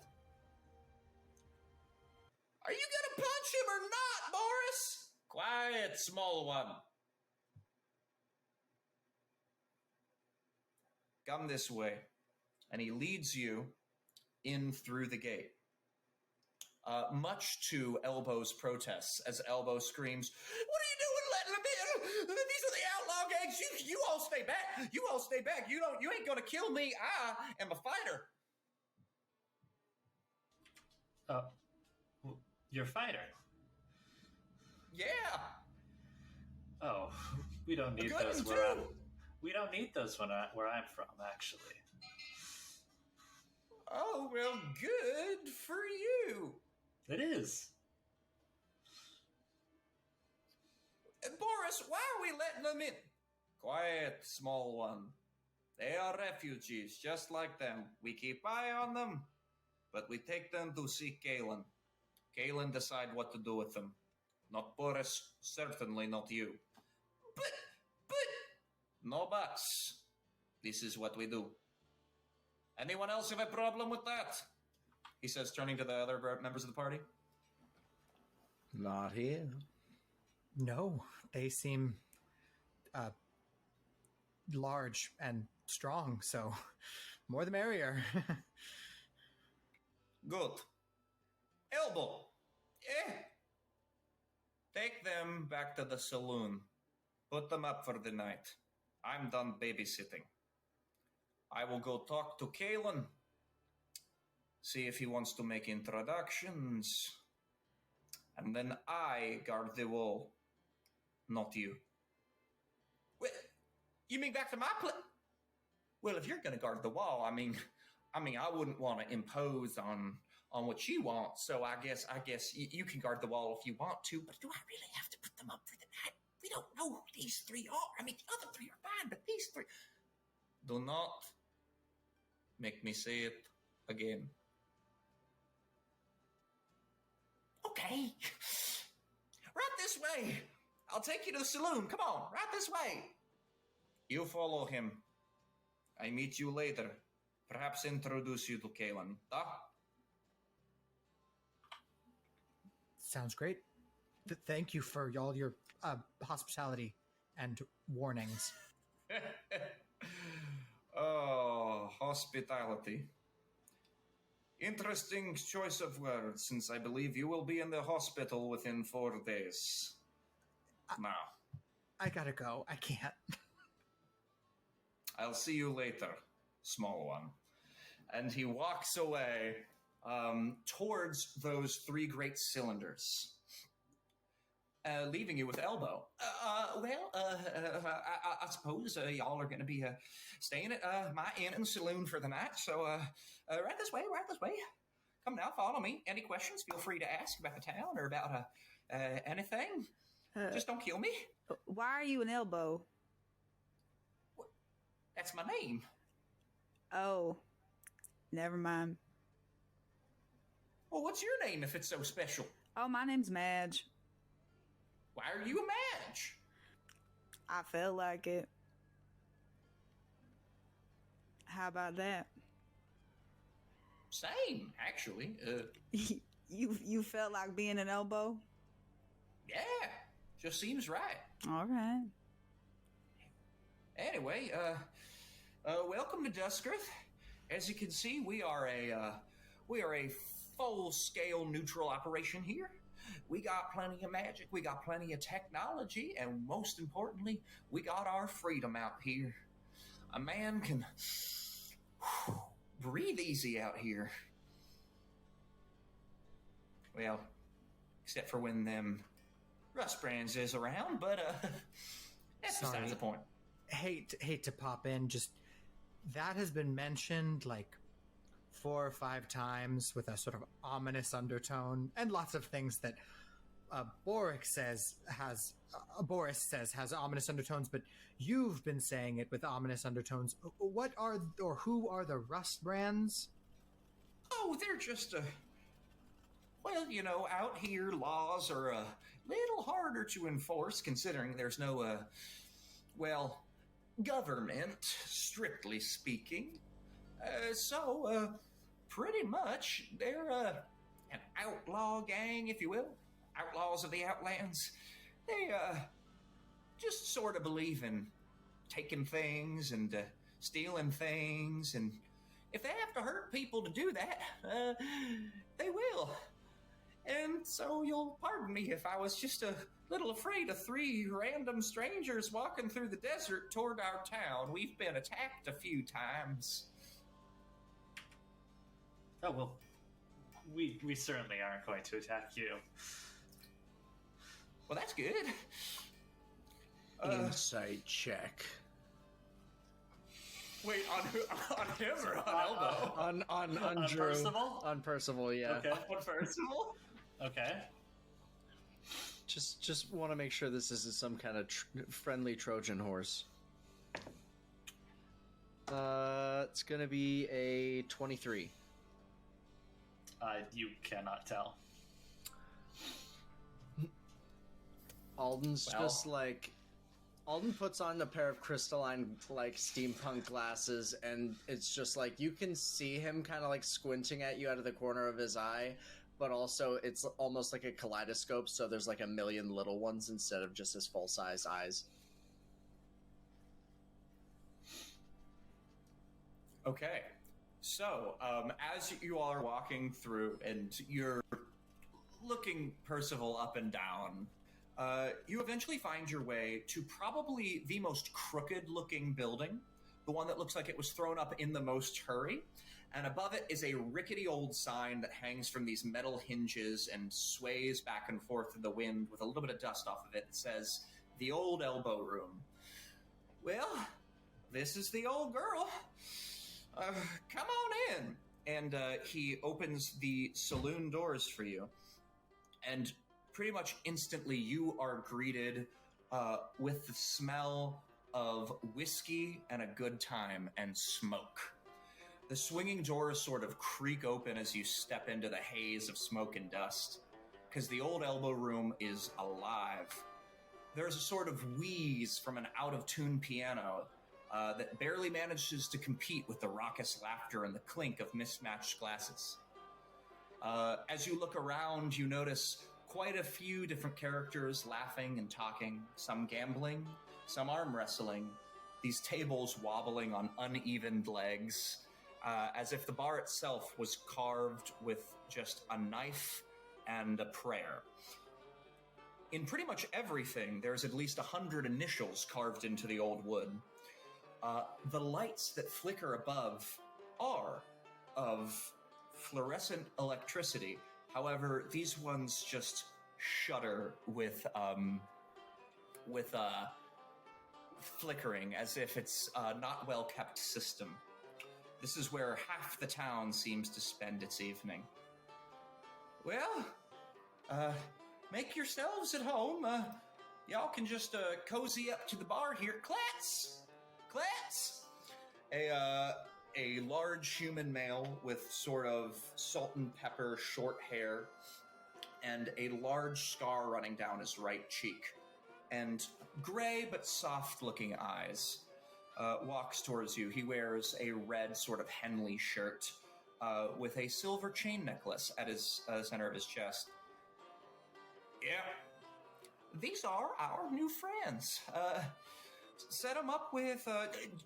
Are you gonna punch him or not, Boris? Quiet, small one. Come this way. And he leads you in through the gate. Much to Elbow's protests, as Elbow screams, "What are you doing letting them in? These are the outlaw gangs. You all stay back. You all stay back. You ain't gonna kill me. I am a fighter." You're a fighter. Yeah. Oh, we don't need Good those too. we don't need those where I'm from, actually. Oh, well, good for you. It is. Boris, why are we letting them in? Quiet, small one. They are refugees, just like them. We keep eye on them, but we take them to see Galen. Galen decide what to do with them. Not Boris, certainly not you. But, no buts. This is what we do. Anyone else have a problem with that? He says, turning to the other members of the party. Not here. No, they seem large and strong, so more the merrier. Good. Elbow. Take them back to the saloon. Put them up for the night. I'm done babysitting. I will go talk to Kalen. See if he wants to make introductions. And then I guard the wall. Not you. Wait, you mean back to my place? Well, if you're going to guard the wall, I mean, I wouldn't want to impose on what you want. So I guess you can guard the wall if you want to. But do I really have to put them up for the night? We don't know who these three are. I mean, the other three are fine, but these three. Do not make me say it again. Okay. Right this way. I'll take you to the saloon. Come on, right this way. You follow him. I meet you later. Perhaps introduce you to Kalen. Sounds great. Thank you for all your hospitality and warnings. Oh, hospitality. Interesting choice of words, since I believe you will be in the hospital within 4 days. Now. I gotta go. I can't. I'll see you later, small one. And he walks away towards those 3 great cylinders, leaving you with Elbow. I suppose y'all are going to be staying at my inn and saloon for the night, so right this way. Come now, follow me. Any questions, feel free to ask about the town or about anything. Just don't kill me. Why are you an Elbow? That's my name. Oh, never mind. Well, what's your name if it's so special? Oh, my name's Madge. Why are you a Madge? I felt like it. How about that? Same, actually. You felt like being an Elbow? Yeah, just seems right. All right. Anyway, welcome to Duskrith. As you can see, we are a full-scale neutral operation here. We got plenty of magic, we got plenty of technology, and most importantly, we got our freedom out here. A man can breathe easy out here. Well, except for when them Rust Brands is around, but that's besides the point. Hate to pop in, just that has been mentioned like 4 or 5 times with a sort of ominous undertone, and lots of things that Boris says has ominous undertones, but you've been saying it with ominous undertones. What are or who are the Rust Brands? Oh, they're just well, you know, out here laws are a little harder to enforce considering there's no government, strictly speaking. So pretty much they're an outlaw gang, if you will. Outlaws of the Outlands. They just sort of believe in taking things and stealing things, and if they have to hurt people to do that, they will. And so you'll pardon me if I was just a little afraid of 3 random strangers walking through the desert toward our town. We've been attacked a few times. Oh, well, we certainly aren't going to attack you. Well, that's good. Insight check. Wait, on who? On him or on Elbow? On Drew. Percival? On Percival, yeah. Okay. On Percival? Okay. Just want to make sure this isn't some kind of friendly Trojan horse. It's gonna be a 23. You cannot tell. Alden's just like... Alden puts on a pair of crystalline, like, steampunk glasses, and it's just like, you can see him kind of like squinting at you out of the corner of his eye, but also it's almost like a kaleidoscope, so there's like a million little ones instead of just his full-size eyes. Okay. So, as you all are walking through and you're looking Percival up and down, you eventually find your way to probably the most crooked-looking building, the one that looks like it was thrown up in the most hurry, and above it is a rickety old sign that hangs from these metal hinges and sways back and forth in the wind with a little bit of dust off of it. It says, "The Old Elbow Room." Well, this is the old girl. Come on in. And he opens the saloon doors for you, and pretty much instantly you are greeted with the smell of whiskey and a good time and smoke. The swinging doors sort of creak open as you step into the haze of smoke and dust, because the Old Elbow Room is alive. There's a sort of wheeze from an out-of-tune piano that barely manages to compete with the raucous laughter and the clink of mismatched glasses. As you look around, you notice quite a few different characters laughing and talking, some gambling, some arm wrestling, these tables wobbling on uneven legs, as if the bar itself was carved with just a knife and a prayer. In pretty much everything, there's at least 100 initials carved into the old wood. The lights that flicker above are of fluorescent electricity. However, these ones just shudder with flickering, as if it's a not well-kept system. This is where half the town seems to spend its evening. Well, make yourselves at home. Y'all can just cozy up to the bar here. Klats! A large human male with sort of salt and pepper short hair and a large scar running down his right cheek and gray but soft-looking eyes walks towards you. He wears a red sort of Henley shirt with a silver chain necklace at his center of his chest. Yeah, these are our new friends. Set them up with...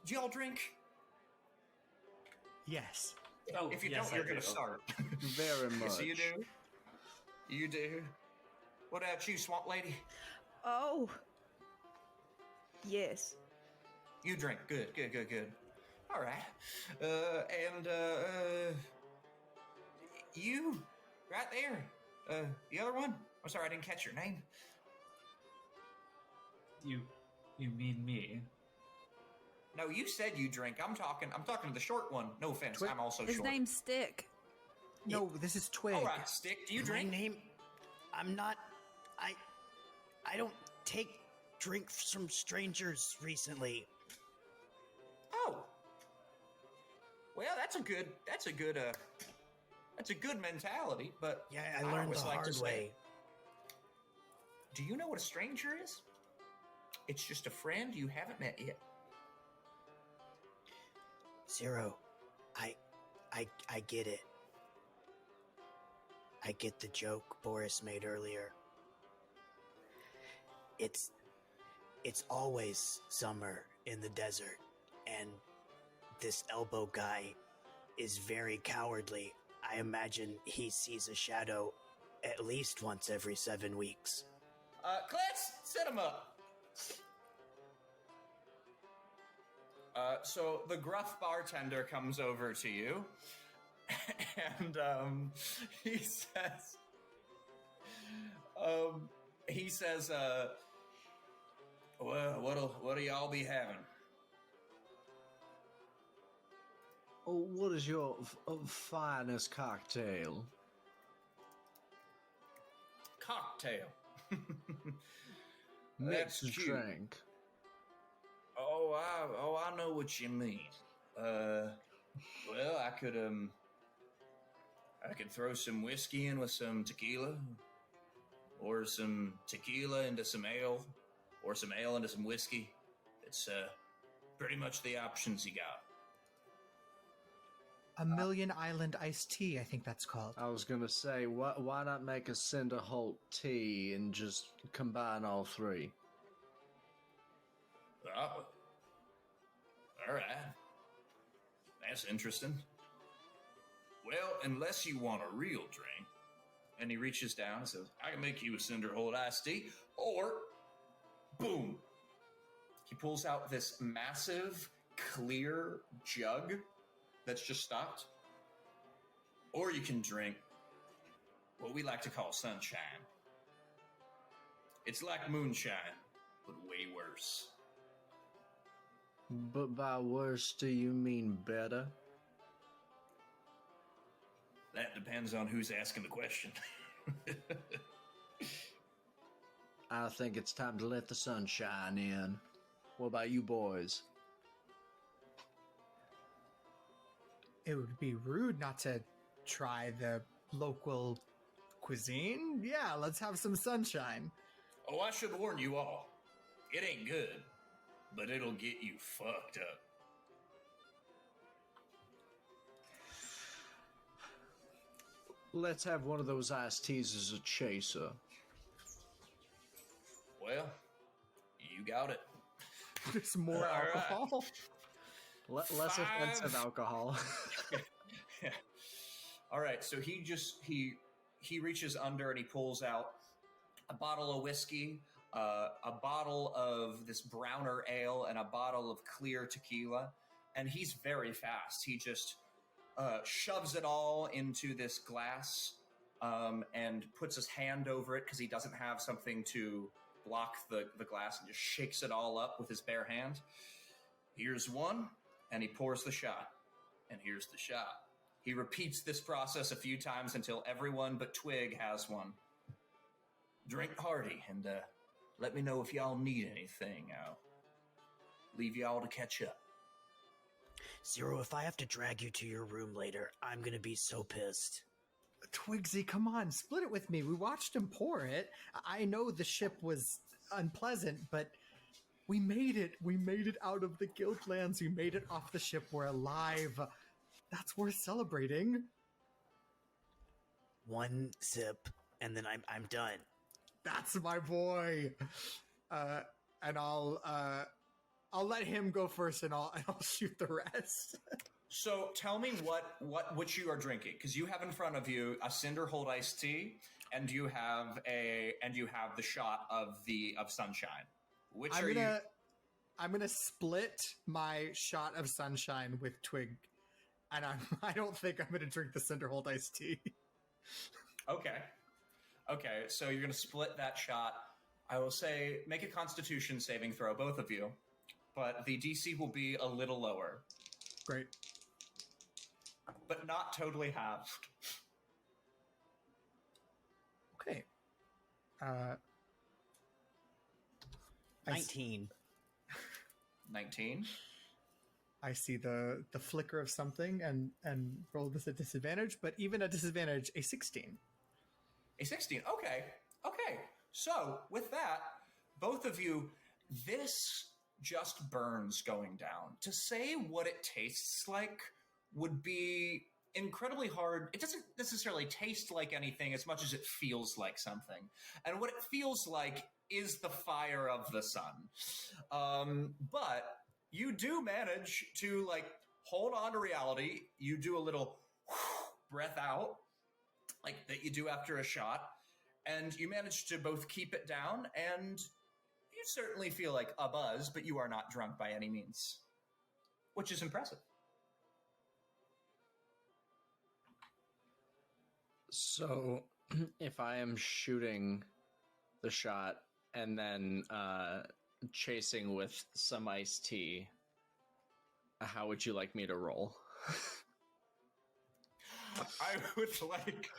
do y'all drink? Yes. Oh, if you yes, don't, you're I going do. to start. Very much. So you do? You do? What about you, Swamp Lady? Oh. Yes. You drink. Good. All right. And you, right there. The other one? I'm sorry, I didn't catch your name. You mean me? No, you said you drink. I'm talking to the short one. No offense, Twig. I'm also His short. name's Stick. No, this is Twig. All right, Stick, do you My drink? name... I'm not... I don't take drinks from strangers recently. Oh. Well, that's a good mentality, but Yeah, I learned always the like to hard say, way. do you know what a stranger is? It's just a friend you haven't met yet. Zero, I get it. I get the joke Boris made earlier. It's always summer in the desert, and this elbow guy is very cowardly. I imagine he sees a shadow at least once every 7 weeks. Klets, set him up. So the gruff bartender comes over to you, and he says, he says, well, what'll y'all be having? Oh, what is your finest cocktail? Cocktail. Mixed That's cute. drink. I know what you mean. Well, I could throw some whiskey in with some tequila, or some tequila into some ale, or some ale into some whiskey. It's pretty much the options you got. A Million Island iced tea, I think that's called. I was gonna say, why not make a Cinder Holt tea and just combine all three? Oh, all right. That's interesting. Well, unless you want a real drink. And he reaches down and says, I can make you a Cinder Holt iced tea, or boom. He pulls out this massive, clear jug that's just stopped. Or you can drink what we like to call sunshine. It's like moonshine, but way worse. But by worse, do you mean better? That depends on who's asking the question. I think it's time to let the sun shine in. What about you boys? It would be rude not to try the local cuisine. Yeah, let's have some sunshine. Oh, I should warn you all. It ain't good, but it'll get you fucked up. Let's have one of those iced teas as a chaser. Well, you got it. There's more All right. alcohol. Less 5. offensive alcohol. Yeah. All right, so he reaches under and he pulls out a bottle of whiskey, a bottle of this browner ale, and a bottle of clear tequila. And he's very fast. He just shoves it all into this glass and puts his hand over it because he doesn't have something to block the glass, and just shakes it all up with his bare hand. Here's one, and he pours the shot. And here's the shot. He repeats this process a few times until everyone but Twig has one. Drink hearty, and let me know if y'all need anything. I'll leave y'all to catch up. Zero, if I have to drag you to your room later, I'm gonna be so pissed. Twigsy, come on, split it with me. We watched him pour it. I know the ship was unpleasant, but we made it. We made it out of the Guildlands. We made it off the ship. We're alive. That's worth celebrating. One sip, and then I'm done. That's my boy. And I'll let him go first, and I'll shoot the rest. So tell me what you are drinking, because you have in front of you a Cinder Holt iced tea, and you have the shot of sunshine. I'm gonna split my shot of sunshine with Twig, and I don't think I'm gonna drink the Cinder Holt iced tea. Okay, so you're gonna split that shot. I will say make a Constitution saving throw, both of you, but the DC will be a little lower. Great. But not totally halved. Okay. 19. 19. I see the flicker of something and roll this at disadvantage, but even at disadvantage, a 16. A 16. Okay. So with that, both of you, this just burns going down. To say what it tastes like would be incredibly hard. It doesn't necessarily taste like anything as much as it feels like something. And what it feels like is the fire of the sun. But you do manage to hold on to reality. You do a little breath out, like that you do after a shot, and you manage to both keep it down, and you certainly feel like a buzz, but you are not drunk by any means, which is impressive. So, if I am shooting the shot, and then chasing with some iced tea. How would you like me to roll? I would like...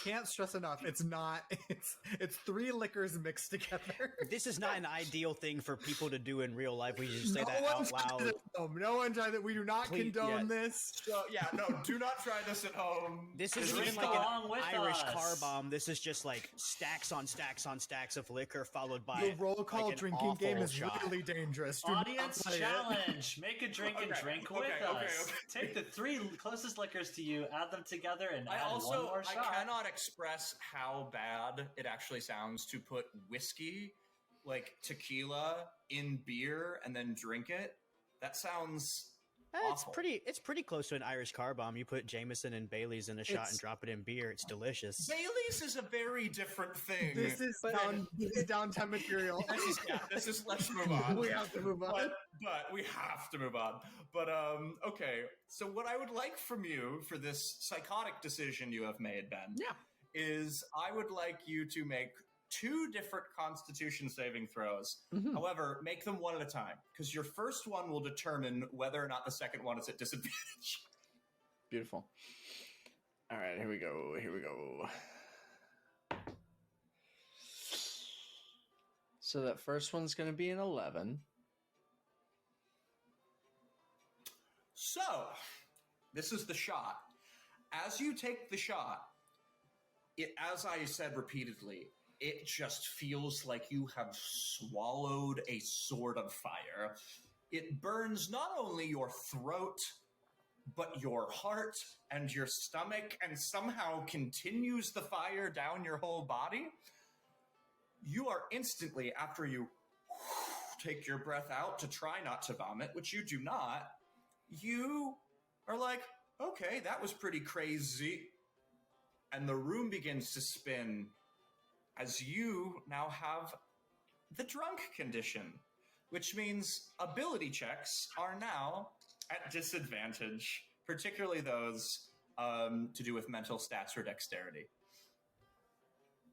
Can't stress enough. It's not. It's three liquors mixed together. This is not an ideal thing for people to do in real life. We just say that out loud. No one tried that. We do not condone this. So, yeah, no, do not try this at home. This isn't even like an Irish car bomb. This is just like stacks on stacks on stacks of liquor followed by the roll call like drinking game is shot. really dangerous. Audience challenge. Make a drink and drink with us. Take the three closest liquors to you, add them together, and add one more shot. I cannot express how bad it actually sounds to put whiskey, like tequila, in beer and then drink it. That sounds awful. It's pretty close to an Irish car bomb. You put Jameson and Bailey's in a shot and drop it in beer. It's delicious. Bailey's is a very different thing. This is downtown material. Let's move on. We have to move on. But we have to move on. But, okay. So what I would like from you for this psychotic decision you have made, Ben, is I would like you to make 2 different Constitution saving throws. Mm-hmm. However, make them one at a time, because your first one will determine whether or not the second one is at disadvantage. Beautiful. All right, here we go. So that first one's going to be an 11. So, this is the shot. As you take the shot, as I said repeatedly, it just feels like you have swallowed a sword of fire. It burns not only your throat, but your heart and your stomach, and somehow continues the fire down your whole body. You are instantly, after you take your breath out to try not to vomit, which you do not, you are like, okay, that was pretty crazy. And the room begins to spin as you now have the drunk condition, which means ability checks are now at disadvantage, particularly those to do with mental stats or dexterity.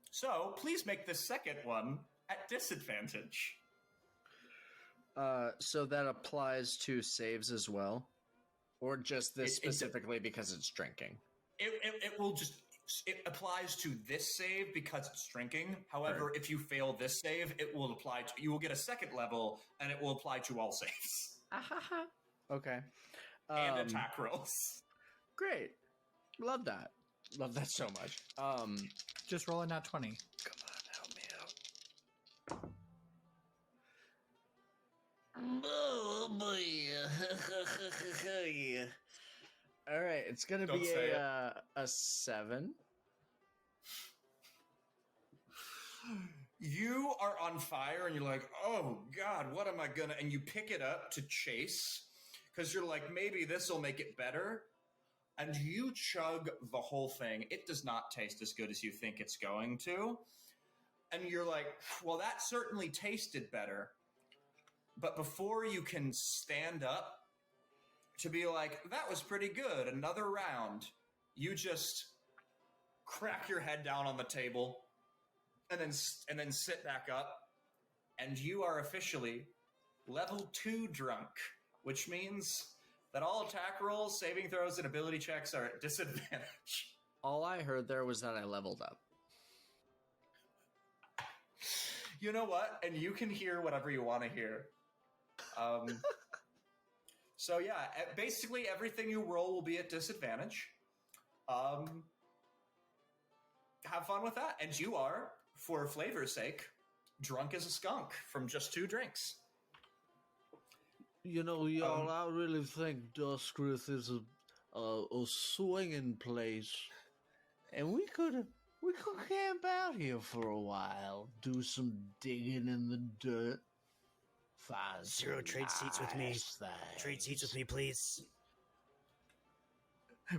So please make the second one at disadvantage. So that applies to saves as well? Or just this specifically because it's drinking? It will just... It applies to this save because it's drinking. However, if you fail this save, it will apply to... You will get a second level, and it will apply to all saves. Okay. And attack rolls. Great. Love that. Love that so much. Just roll a nat 20. Come on, help me out. Oh, boy. All right, it's going to be a 7. You are on fire, and you're like, oh, God, what am I going to... And you pick it up to chase, because you're like, maybe this will make it better. And you chug the whole thing. It does not taste as good as you think it's going to. And you're like, well, that certainly tasted better. But before you can stand up to be like, that was pretty good, another round, you just crack your head down on the table and then sit back up, and you are officially level 2 drunk, which means that all attack rolls, saving throws, and ability checks are at disadvantage. All I heard there was that I leveled up. You know what? And you can hear whatever you want to hear. So yeah, basically everything you roll will be at disadvantage. Have fun with that. And you are, for flavor's sake, drunk as a skunk from just 2 drinks. You know, y'all, I really think Duskrith is a swinging place, and we could camp out here for a while, do some digging in the dirt. Find Zero, trade seats with me. Trade seats with me, please.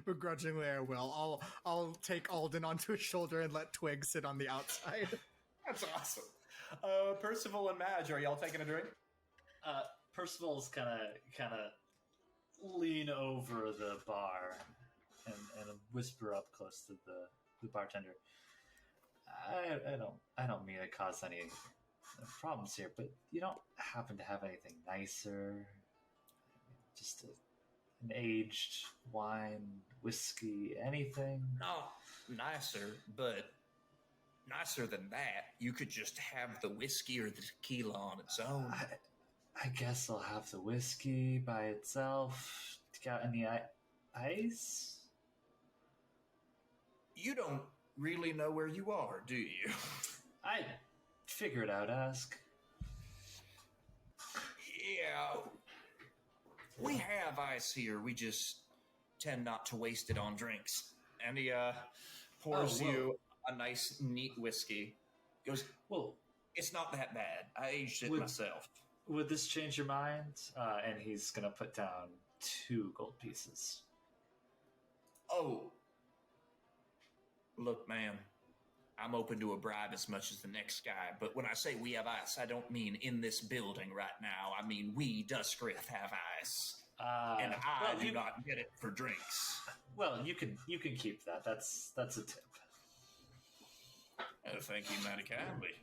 Begrudgingly, I will. I'll take Alden onto his shoulder and let Twig sit on the outside. That's awesome. Percival and Madge, are y'all taking a drink? Percival's kind of lean over the bar and whisper up close to the bartender. I don't mean to cause any problems here, but you don't happen to have anything nicer? Just an aged wine, whiskey, anything? Not nicer, but nicer than that, you could just have the whiskey or the tequila on its own. I guess I'll have the whiskey by itself. Got any ice? You don't really know where you are, do you? I figured I'd ask. Yeah. We have ice here. We just tend not to waste it on drinks. And he pours you a nice, neat whiskey. He goes, well, it's not that bad. I aged it myself. Would this change your mind? And he's going to put down 2 gold pieces. Oh. Look, man, I'm open to a bribe as much as the next guy, but when I say we have ice, I don't mean in this building right now. I mean we, Duskrith, have ice. And I do not get it for drinks. Well, you can keep that. That's a tip. Thank you, mighty kindly.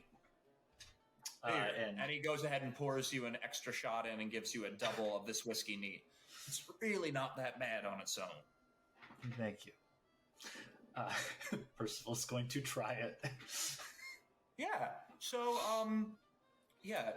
And he goes ahead and pours you an extra shot in and gives you a double of this whiskey neat. It's really not that bad on its own. Thank you. Percival's going to try it. Yeah. So, yeah.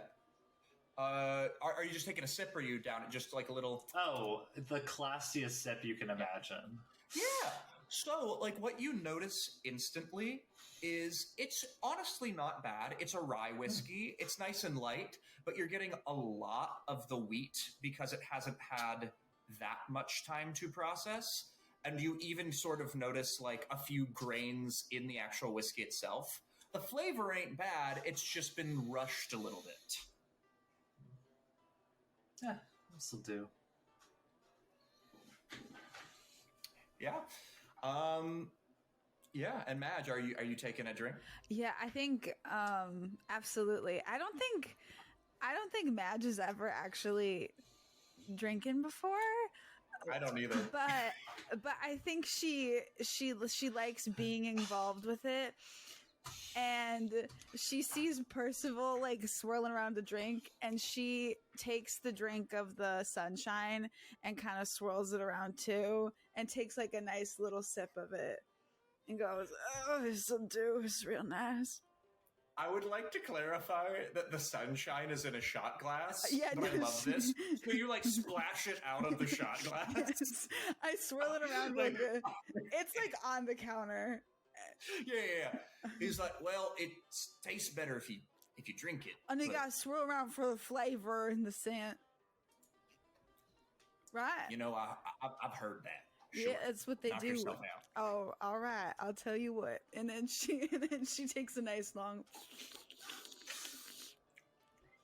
Are you just taking a sip, or are you down at just like a little... Oh, the classiest sip you can imagine. Yeah. So, like, what you notice instantly is it's honestly not bad. It's a rye whiskey. It's nice and light, but you're getting a lot of the wheat because it hasn't had that much time to process. And you even sort of notice, like, a few grains in the actual whiskey itself. The flavor ain't bad. It's just been rushed a little bit. Yeah, this'll do. Yeah. Yeah, and Madge, are you taking a drink? Yeah, I think absolutely. I don't think Madge has ever actually drinking before. I don't either. But I think she likes being involved with it. And she sees Percival like swirling around the drink, and she takes the drink of the sunshine and kind of swirls it around too, and takes like a nice little sip of it and goes, "Oh, this'll do. It's real nice." I would like to clarify that the sunshine is in a shot glass. Yeah, but I love this. So you like splash it out of the shot glass. Yes. I swirl it around like it's like on the counter. Yeah. He's like, well, it tastes better if you drink it. And you gotta swirl around for the flavor and the scent, right? You know, I've heard that. Sure. Yeah, that's what they Knock do. yourself out. Oh, all right. I'll tell you what. And then she takes a nice long.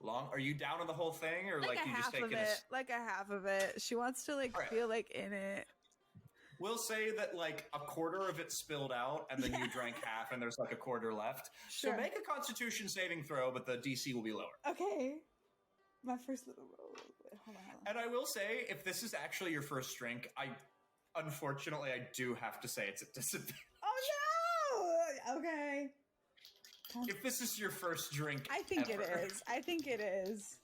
Are you down on the whole thing, or like you just take it? Like a half of it. She wants to like feel like in it. We'll say that like a quarter of it spilled out, and then you drank half, and there's like a quarter left. Sure. So make a Constitution saving throw, but the DC will be lower. Okay. My first little roll. Hold on. And I will say, if this is actually your first drink, unfortunately, I do have to say it's a disadvantage. Oh no! Okay. If this is your first drink, I think ever. it is.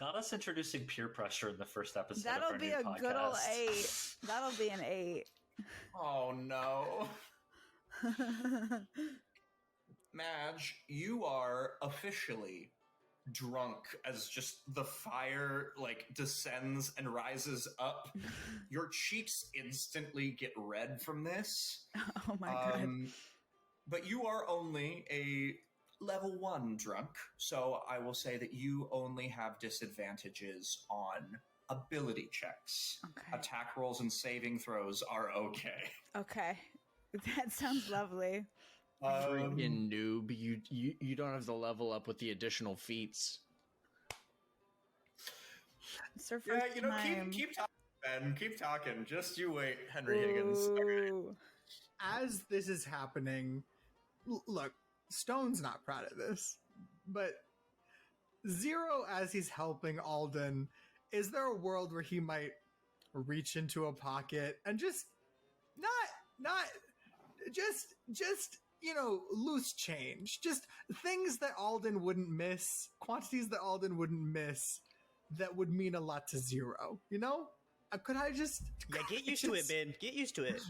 Not us introducing peer pressure in the first episode. That'll of our be new a podcast. good old 8. That'll be an 8. Oh no. Madge, you are officially drunk as just the fire like descends and rises up. Your cheeks instantly get red from this. Oh my god. But you are only a level 1 drunk, so I will say that you only have disadvantages on ability checks. Okay. Attack rolls and saving throws are okay. Okay. That sounds lovely. Freaking noob. You don't have the level up with the additional feats. It's her Yeah, first you know, time. keep talking, Ben. Keep talking. Just you wait, Henry Higgins. Okay. Ooh. As this is happening, look, Stone's not proud of this, but Zero, as he's helping Alden, is there a world where he might reach into a pocket and just loose change, just things that Alden wouldn't miss, quantities that Alden wouldn't miss, that would mean a lot to Zero. Could I just? Yeah, get used to it, Ben. Get used to it.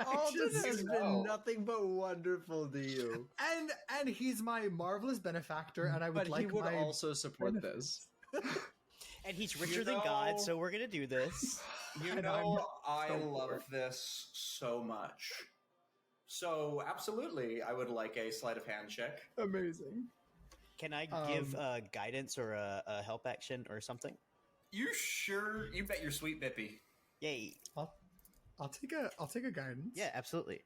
Alden has been nothing but wonderful to you, and he's my marvelous benefactor, and I would but he would also support this. And he's richer than God, so we're gonna do this. I love this so much. So absolutely, I would like a sleight of hand check. Amazing. Can I give guidance or a help action or something? You sure? You bet your sweet bippy. Yay! I'll take a guidance. Yeah, absolutely.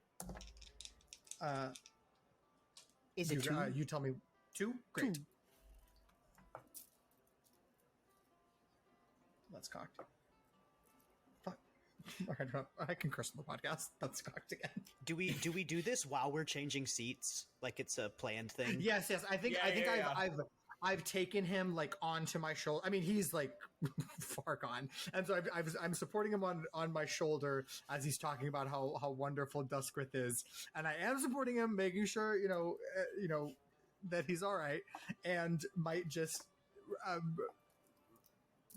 Is it 2? You tell me 2. Great. 2. That's cocked. Fuck. I can curse on the podcast. That's cocked again. Do we do this while we're changing seats? Like it's a planned thing? Yes. I think I've taken him like onto my shoulder. I mean, he's like far gone, and so I'm supporting him on my shoulder as he's talking about how wonderful Duskrith is, and I am supporting him, making sure that he's all right, and might just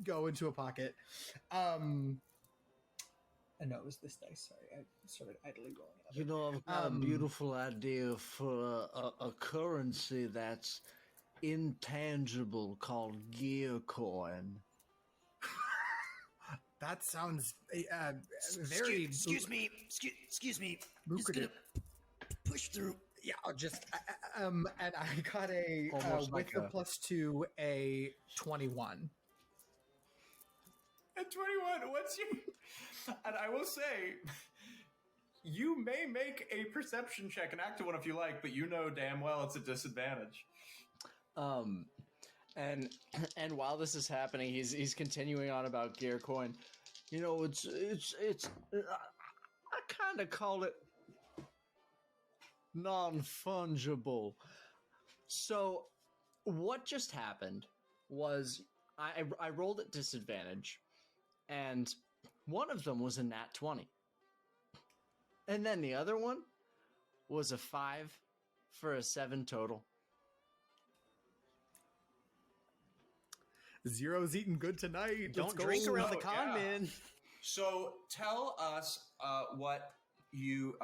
go into a pocket. And no, it was this dice. Sorry, I started idly rolling it. I've got a beautiful idea for a currency that's intangible called gear coin. That sounds very. Excuse me. Lucrative. Push through. Yeah, I'll just and I got a with the +2 a 21. At 21, what's your? And I will say, you may make a perception check, an active one if you like, but you know damn well it's a disadvantage. And while this is happening, he's continuing on about gear coin. It's I kind of call it non-fungible. So what just happened was I rolled at disadvantage, and one of them was a nat 20. And then the other one was a 5 for a 7 total. Zero's eating good tonight. Don't drink around the con, man. So tell us what you,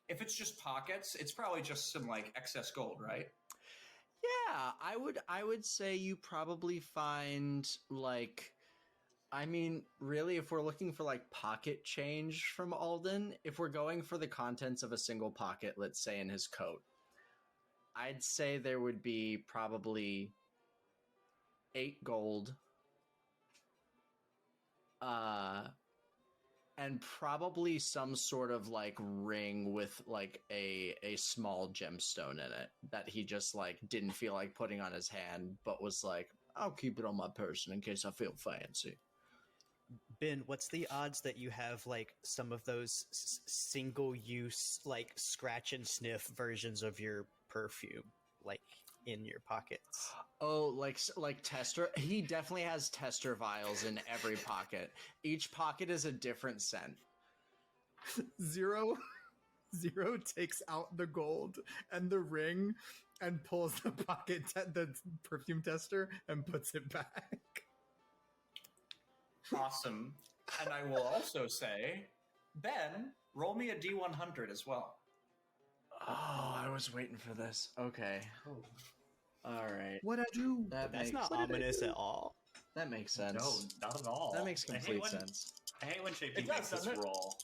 if it's just pockets, it's probably just some like excess gold, right? Yeah, I would say you probably find really, if we're looking for like pocket change from Alden, if we're going for the contents of a single pocket, let's say in his coat, I'd say there would be probably 8 gold, and probably some sort of like ring with like a small gemstone in it that he just like didn't feel like putting on his hand, but was like, I'll keep it on my person in case I feel fancy. Ben, what's the odds that you have like some of those single-use like scratch and sniff versions of your perfume like in your pockets? Oh, like tester? He definitely has tester vials in every pocket. Each pocket is a different scent. Zero takes out the gold and the ring and pulls the the perfume tester and puts it back. Awesome. And I will also say, Ben, roll me a D100 as well. Oh, I was waiting for this. Okay. Oh. All right. What'd I do? That's not ominous at all. That makes sense. No, not at all. That makes complete sense. I hate when JP makes this roll.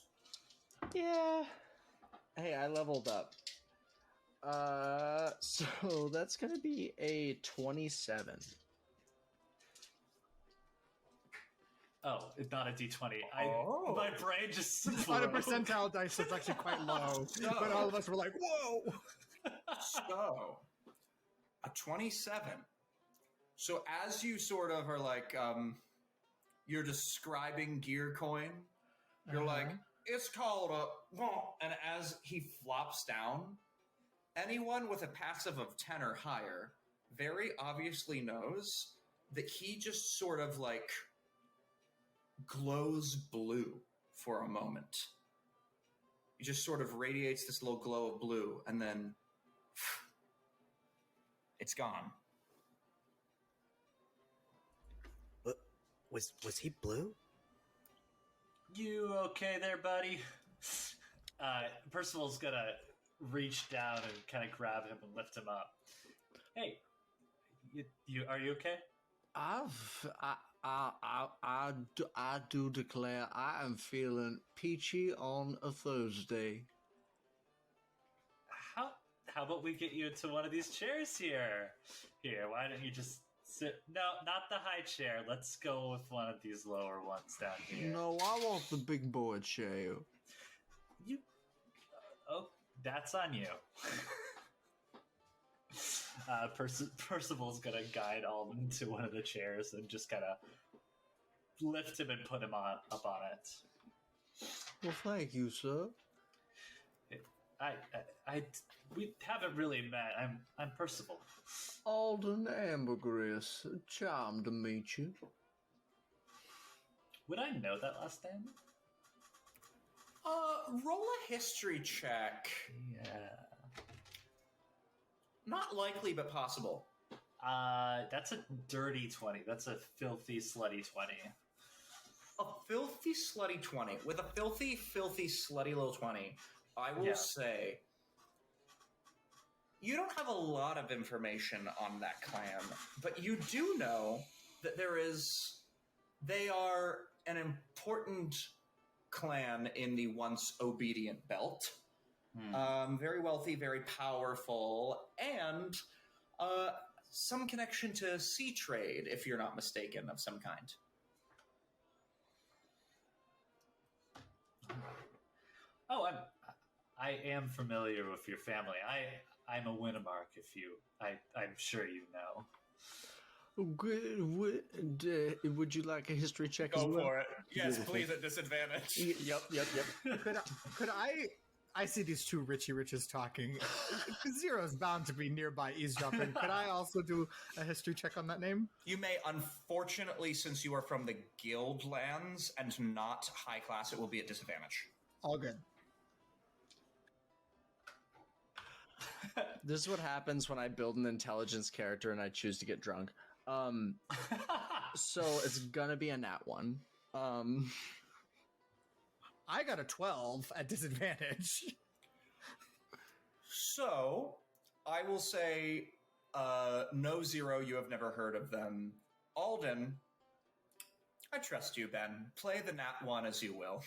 Yeah. Hey, I leveled up. So that's gonna be a 27. Oh, it's not a D20. My brain just on a percentile dice is actually quite low, but all of us were like, "Whoa!" So, a 27. So as you sort of are like, you're describing gear coin, you're like, it's called a, and as he flops down, anyone with a passive of 10 or higher very obviously knows that he just sort of like glows blue for a moment. it just sort of radiates this little glow of blue, and then it's gone. Was he blue? You okay there, buddy? Percival's gonna reach down and kind of grab him and lift him up. Hey, you are you okay? I do declare I am feeling peachy on a Thursday. How about we get you into one of these chairs here? Here, why don't you just sit? No, not the high chair. Let's go with one of these lower ones down here. No, I want the big boy chair. Oh, that's on you. Percival's gonna guide Alden to one of the chairs and just kind of lift him and put him up on it. Well, thank you, sir. We haven't really met. I'm Percival. Alden Ambergris. Charmed to meet you. Would I know that last name? Roll a history check. Yeah. Not likely, but possible. That's a dirty 20. That's a filthy, slutty 20. A filthy, slutty 20. With a filthy, slutty little 20, I will say you don't have a lot of information on that clan, but you do know that they are an important clan in the once obedient belt. Very wealthy, very powerful, and some connection to sea trade, if you're not mistaken, of some kind. Oh, I am familiar with your family. I'm a Wynnemark. I'm sure you know. Would you like a history check Go as well? for it. Yes, please, at disadvantage. Yep. Could I see these two Richie Riches talking. Zero's bound to be nearby eavesdropping. Could I also do a history check on that name? You may, unfortunately, since you are from the guild lands and not high class, it will be at disadvantage. All good. This is what happens when I build an intelligence character and I choose to get drunk. So it's gonna be a nat 1. I got a 12 at disadvantage. So, I will say, no, Zero, you have never heard of them. Alden, I trust you, Ben. Play the nat 1 as you will.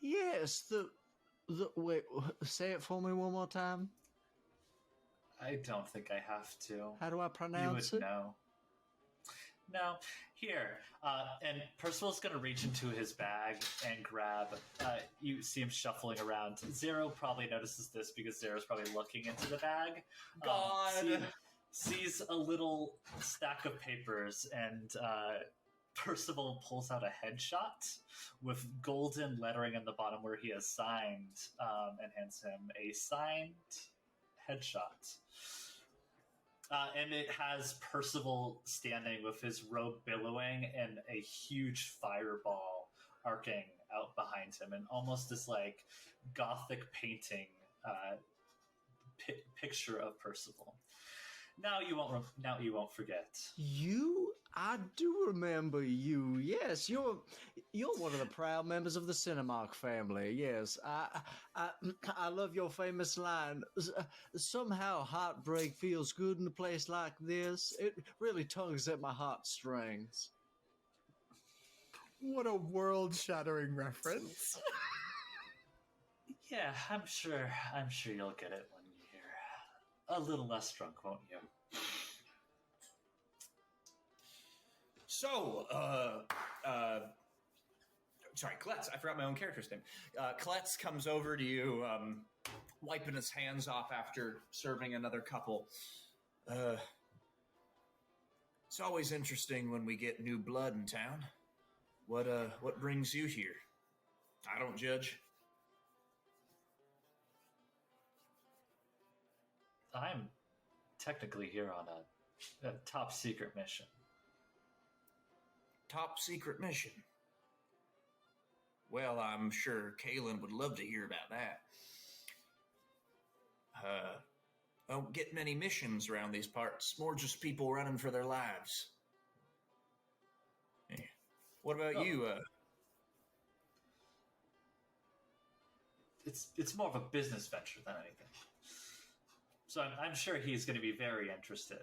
Yes, wait, say it for me one more time. I don't think I have to. How do I pronounce it? Know. No. Here. And Percival's going to reach into his bag and grab... you see him shuffling around. Zero probably notices this because Zero's probably looking into the bag. God! Sees a little stack of papers, and Percival pulls out a headshot with golden lettering on the bottom where he has signed, and hands him a signed headshot. And it has Percival standing with his robe billowing and a huge fireball arcing out behind him, and almost this like gothic painting picture of Percival. Now you won't forget. I do remember you. Yes, you're one of the proud members of the Wynnemark family. Yes, I love your famous line. Somehow heartbreak feels good in a place like this. It really tugs at my heartstrings. What a world-shattering reference. Yeah, I'm sure you'll get it when you're a little less drunk, won't you? So, sorry, Kletz. I forgot my own character's name. Kletz comes over to you, wiping his hands off after serving another couple. It's always interesting when we get new blood in town. What brings you here? I don't judge. I'm technically here on a top secret mission. Top secret mission? Well, I'm sure Kalen would love to hear about that. Don't get many missions around these parts. More just people running for their lives. Yeah. What about you? It's more of a business venture than anything. So I'm sure he's going to be very interested.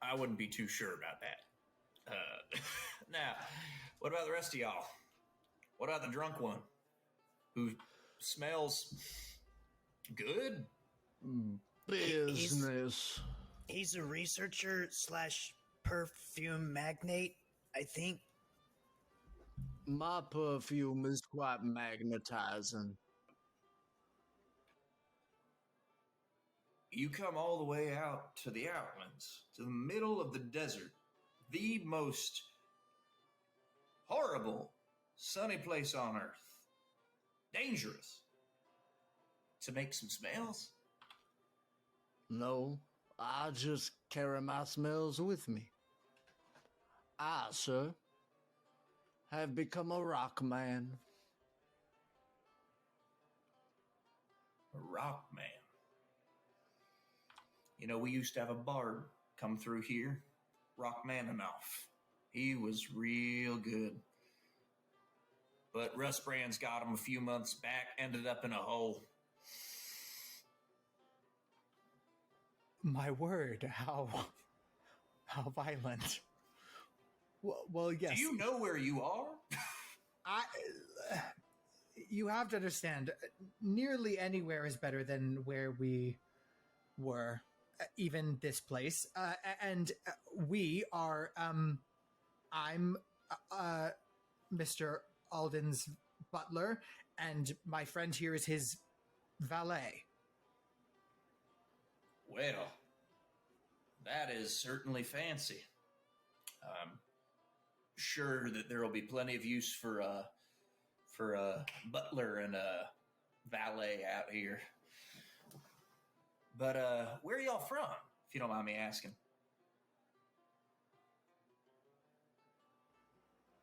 I wouldn't be too sure about that. Now, what about the rest of y'all? What about the drunk one who smells good? Business. He's a researcher / perfume magnate, I think. My perfume is quite magnetizing. You come all the way out to the Outlands, to the middle of the desert, the most horrible, sunny place on Earth. Dangerous. To make some smells? No, I just carry my smells with me. I, sir, have become a rock man. A rock man. You know, we used to have a bard come through here, Rockmaninoff. He was real good. But Rustbrand's got him a few months back, ended up in a hole. My word, how violent. Well, yes. Do you know where you are? You have to understand, nearly anywhere is better than where we were, even this place. And we are, I'm Mr. Alden's butler, and my friend here is his valet. Well, that is certainly fancy. Sure that there will be plenty of use for a butler and a valet out here. But where are y'all from, if you don't mind me asking?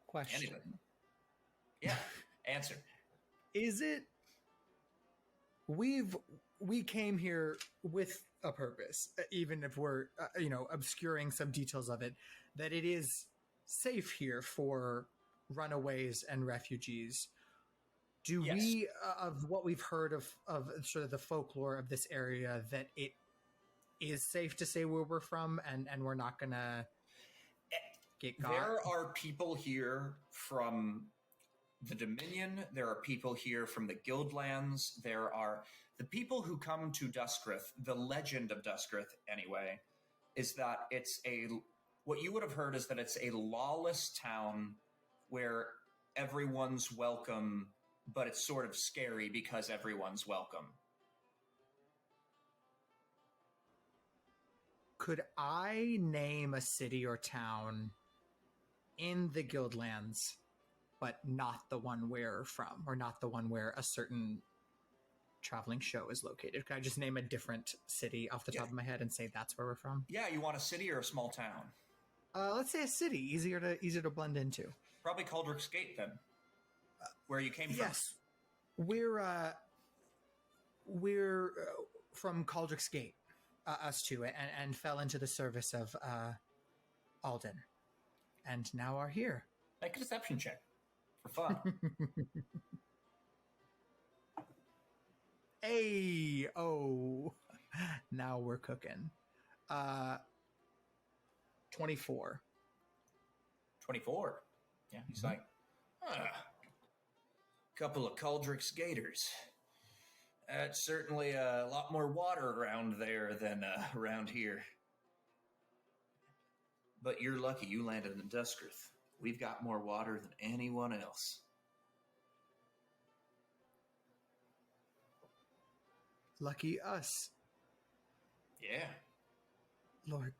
Question. Anyway. Yeah, answer. Is it we came here with a purpose, even if we're obscuring some details of it, that it is safe here for runaways and refugees. Do Yes. we, of what we've heard of sort of the folklore of this area, that it is safe to say where we're from and we're not gonna get got? There are people here from the Dominion. There are people here from the Guildlands. There are the people who come to Duskrith. The legend of Duskrith, anyway, is that what you would have heard is that it's a lawless town where everyone's welcome, but it's sort of scary because everyone's welcome. Could I name a city or town in the Guildlands, but not the one we're from, or not the one where a certain traveling show is located? Could I just name a different city off the top of my head and say that's where we're from? Yeah, you want a city or a small town? Let's say a city, easier to blend into. Probably Cauldrick's Gate, then, where you came from. Yes, we're from Cauldrick's Gate, us two, and fell into the service of Alden, and now are here. Make a deception check for fun. Hey, now we're cooking. 24. 24. Yeah, he's like, couple of Cauldrick's Gators. That's certainly a lot more water around there than around here. But you're lucky you landed in Duskrith. We've got more water than anyone else. Lucky us. Yeah. Lord,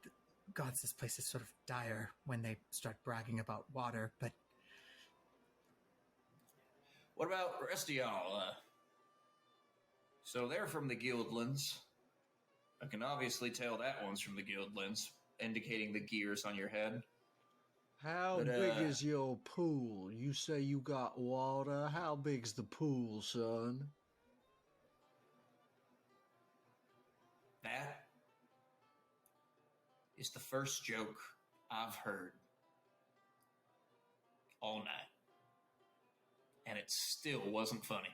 gods, this place is sort of dire when they start bragging about water, but... What about the rest of y'all? So they're from the Guildlands. I can obviously tell that one's from the Guildlands, indicating the gears on your head. How But, big is your pool? You say you got water. How big's the pool, son? That is the first joke I've heard all night. And it still wasn't funny.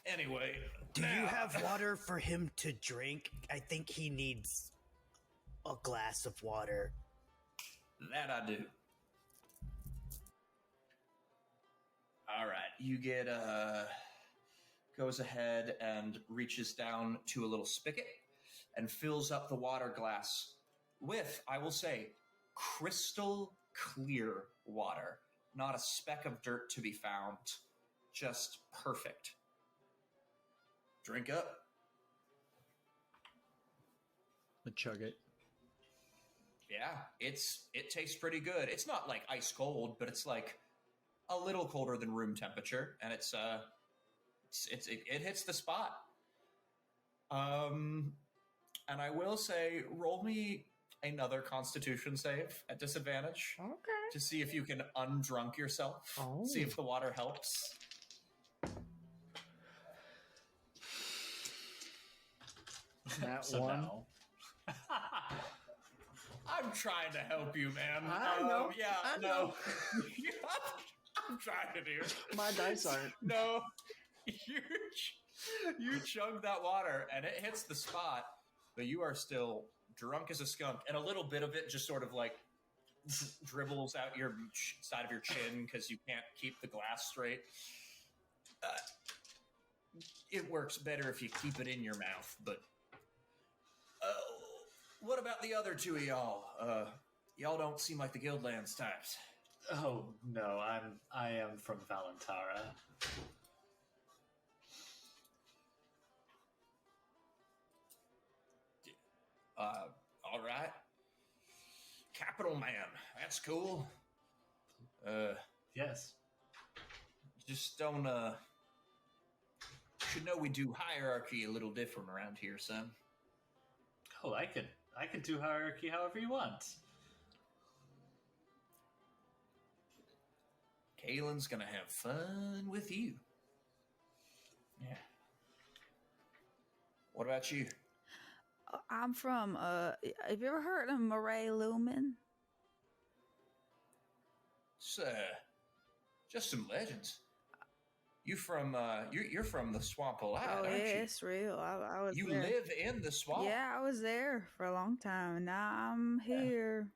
Anyway. Do you have water for him to drink? I think he needs a glass of water. That I do. All right. You get, goes ahead and reaches down to a little spigot and fills up the water glass with, I will say, crystal clear water. Not a speck of dirt to be found. Just perfect. Drink up. I chug it. Yeah, it tastes pretty good. It's not like ice cold, but it's like a little colder than room temperature, and it hits the spot. And I will say, roll me another Constitution save at disadvantage. Okay. To see if you can undrunk yourself. Oh. See if the water helps. That So one. no. I'm trying to help you, man. I know. Yeah, I no. know. I'm trying to do. My dice aren't. No. You chug that water, and it hits the spot, but you are still drunk as a skunk, and a little bit of it just sort of like dribbles out your side of your chin because you can't keep the glass straight. It works better if you keep it in your mouth, but what about the other two of y'all? Y'all don't seem like the Guildlands types. Oh no, I am from Valentara. All right. Capital man. That's cool. Yes. Just don't, should know we do hierarchy a little different around here, son. Oh, I could do hierarchy however you want. Kalen's gonna have fun with you. Yeah. What about you? I'm from, have you ever heard of Murray Lumen? It's, just some legends. You from, you're from the Swamp of Light, Oh, aren't yeah, you? it's real. I was You there. live in the swamp? Yeah, I was there for a long time. Now I'm here.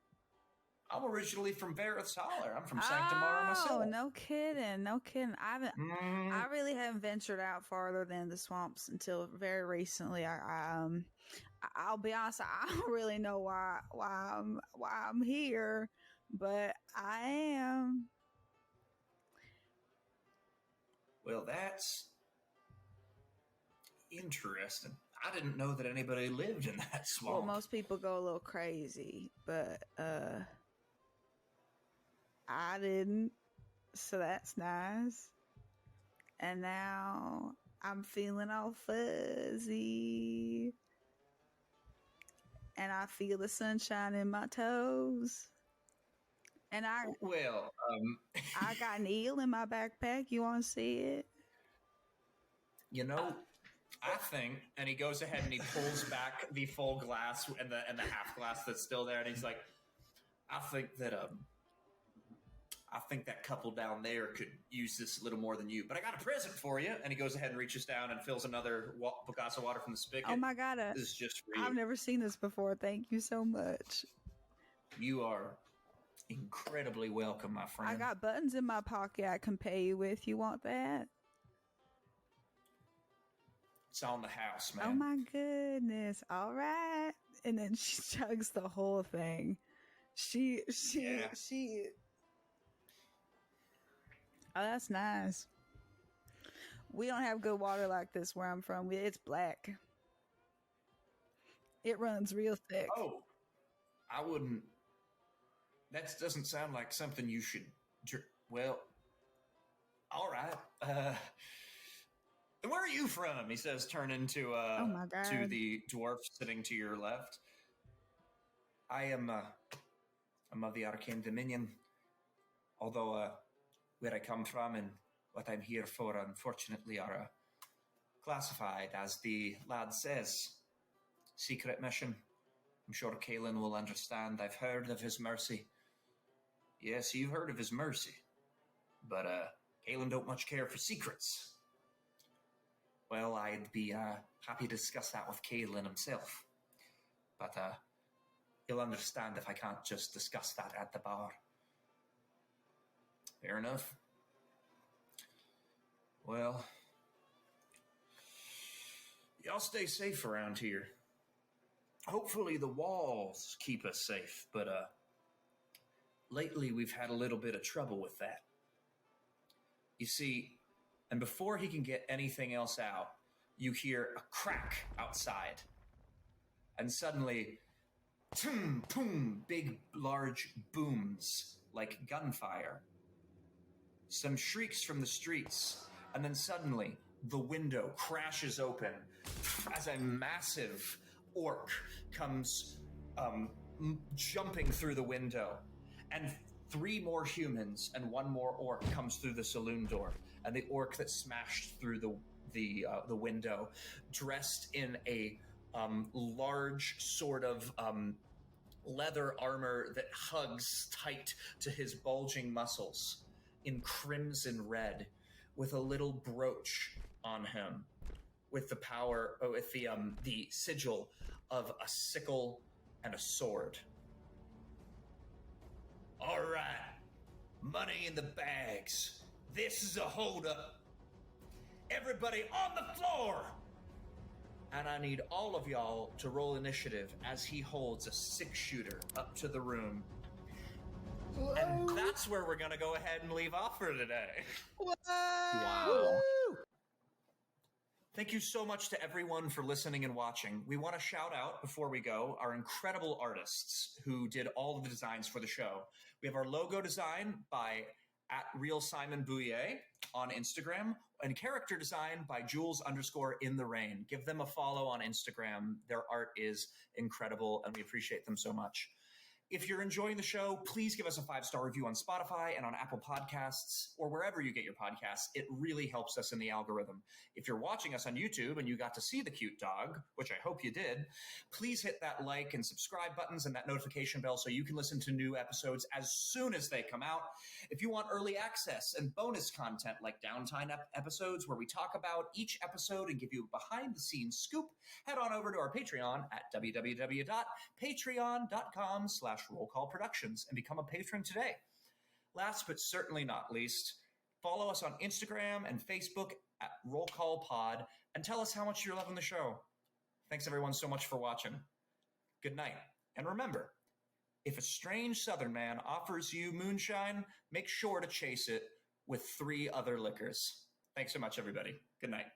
I'm originally from Vareth's Holler. I'm from Sanctamara myself. Oh, no kidding. No kidding. I really haven't ventured out farther than the swamps until very recently. I'll be honest, I don't really know why I'm here, but I am. Well, that's interesting. I didn't know that anybody lived in that swamp. Well, most people go a little crazy, but I didn't, so that's nice. And now I'm feeling all fuzzy, and I feel the sunshine in my toes. And I got an eel in my backpack. You want to see it? You know, I think, and he goes ahead and he pulls back the full glass and the half glass that's still there, and he's like, I think that couple down there could use this a little more than you, but I got a present for you. And he goes ahead and reaches down and fills another glass of water from the spigot. Oh my God. This is just for you. I've never seen this before. Thank you so much. You are incredibly welcome, my friend. I got buttons in my pocket I can pay you with. You want that? It's on the house, man. Oh my goodness. All right. And then she chugs the whole thing. She Oh, that's nice. We don't have good water like this where I'm from. It's black. It runs real thick. Oh, I wouldn't. That doesn't sound like something you should. Well, all right. And where are you from? He says, turning to Oh my God. to the dwarf sitting to your left. I am. I'm of the Arcane Dominion. Although where I come from and what I'm here for, unfortunately, are classified, as the lad says. Secret mission. I'm sure Kaelin will understand. I've heard of his mercy. Yes, you've heard of his mercy. But Kaelin don't much care for secrets. Well, I'd be happy to discuss that with Kaelin himself. But he'll understand if I can't just discuss that at the bar. Fair enough. Well, y'all stay safe around here. Hopefully the walls keep us safe, but lately we've had a little bit of trouble with that. You see, and before he can get anything else out, you hear a crack outside. And suddenly, boom, boom, big, large booms like gunfire. Some shrieks from the streets, and then suddenly the window crashes open as a massive orc comes jumping through the window. And 3 more humans and 1 more orc comes through the saloon door. And the orc that smashed through the window, dressed in a large sort of leather armor that hugs tight to his bulging muscles, in crimson red, with a little brooch on him, with the sigil of a sickle and a sword. All right, money in the bags. This is a holdup. Everybody on the floor! And I need all of y'all to roll initiative as he holds a 6-shooter up to the room. Whoa. And that's where we're going to go ahead and leave off for today. Whoa. Wow. Thank you so much to everyone for listening and watching. We want to shout out, before we go, our incredible artists who did all of the designs for the show. We have our logo design by @RealSimonBouille on Instagram, and character design by Jules_in the rain. Give them a follow on Instagram. Their art is incredible, and we appreciate them so much. If you're enjoying the show, please give us a 5-star review on Spotify and on Apple Podcasts or wherever you get your podcasts. It really helps us in the algorithm. If you're watching us on YouTube and you got to see the cute dog, which I hope you did, please hit that like and subscribe buttons and that notification bell so you can listen to new episodes as soon as they come out. If you want early access and bonus content like downtime episodes where we talk about each episode and give you a behind-the-scenes scoop, head on over to our Patreon at www.patreon.com/rollcallproductions and become a patron today. Last but certainly not least, follow us on Instagram and Facebook at rollcallpod and tell us how much you're loving the show. Thanks everyone so much for watching. Good night. And remember, if a strange Southern man offers you moonshine, make sure to chase it with 3 other liquors. Thanks so much, everybody. Good night.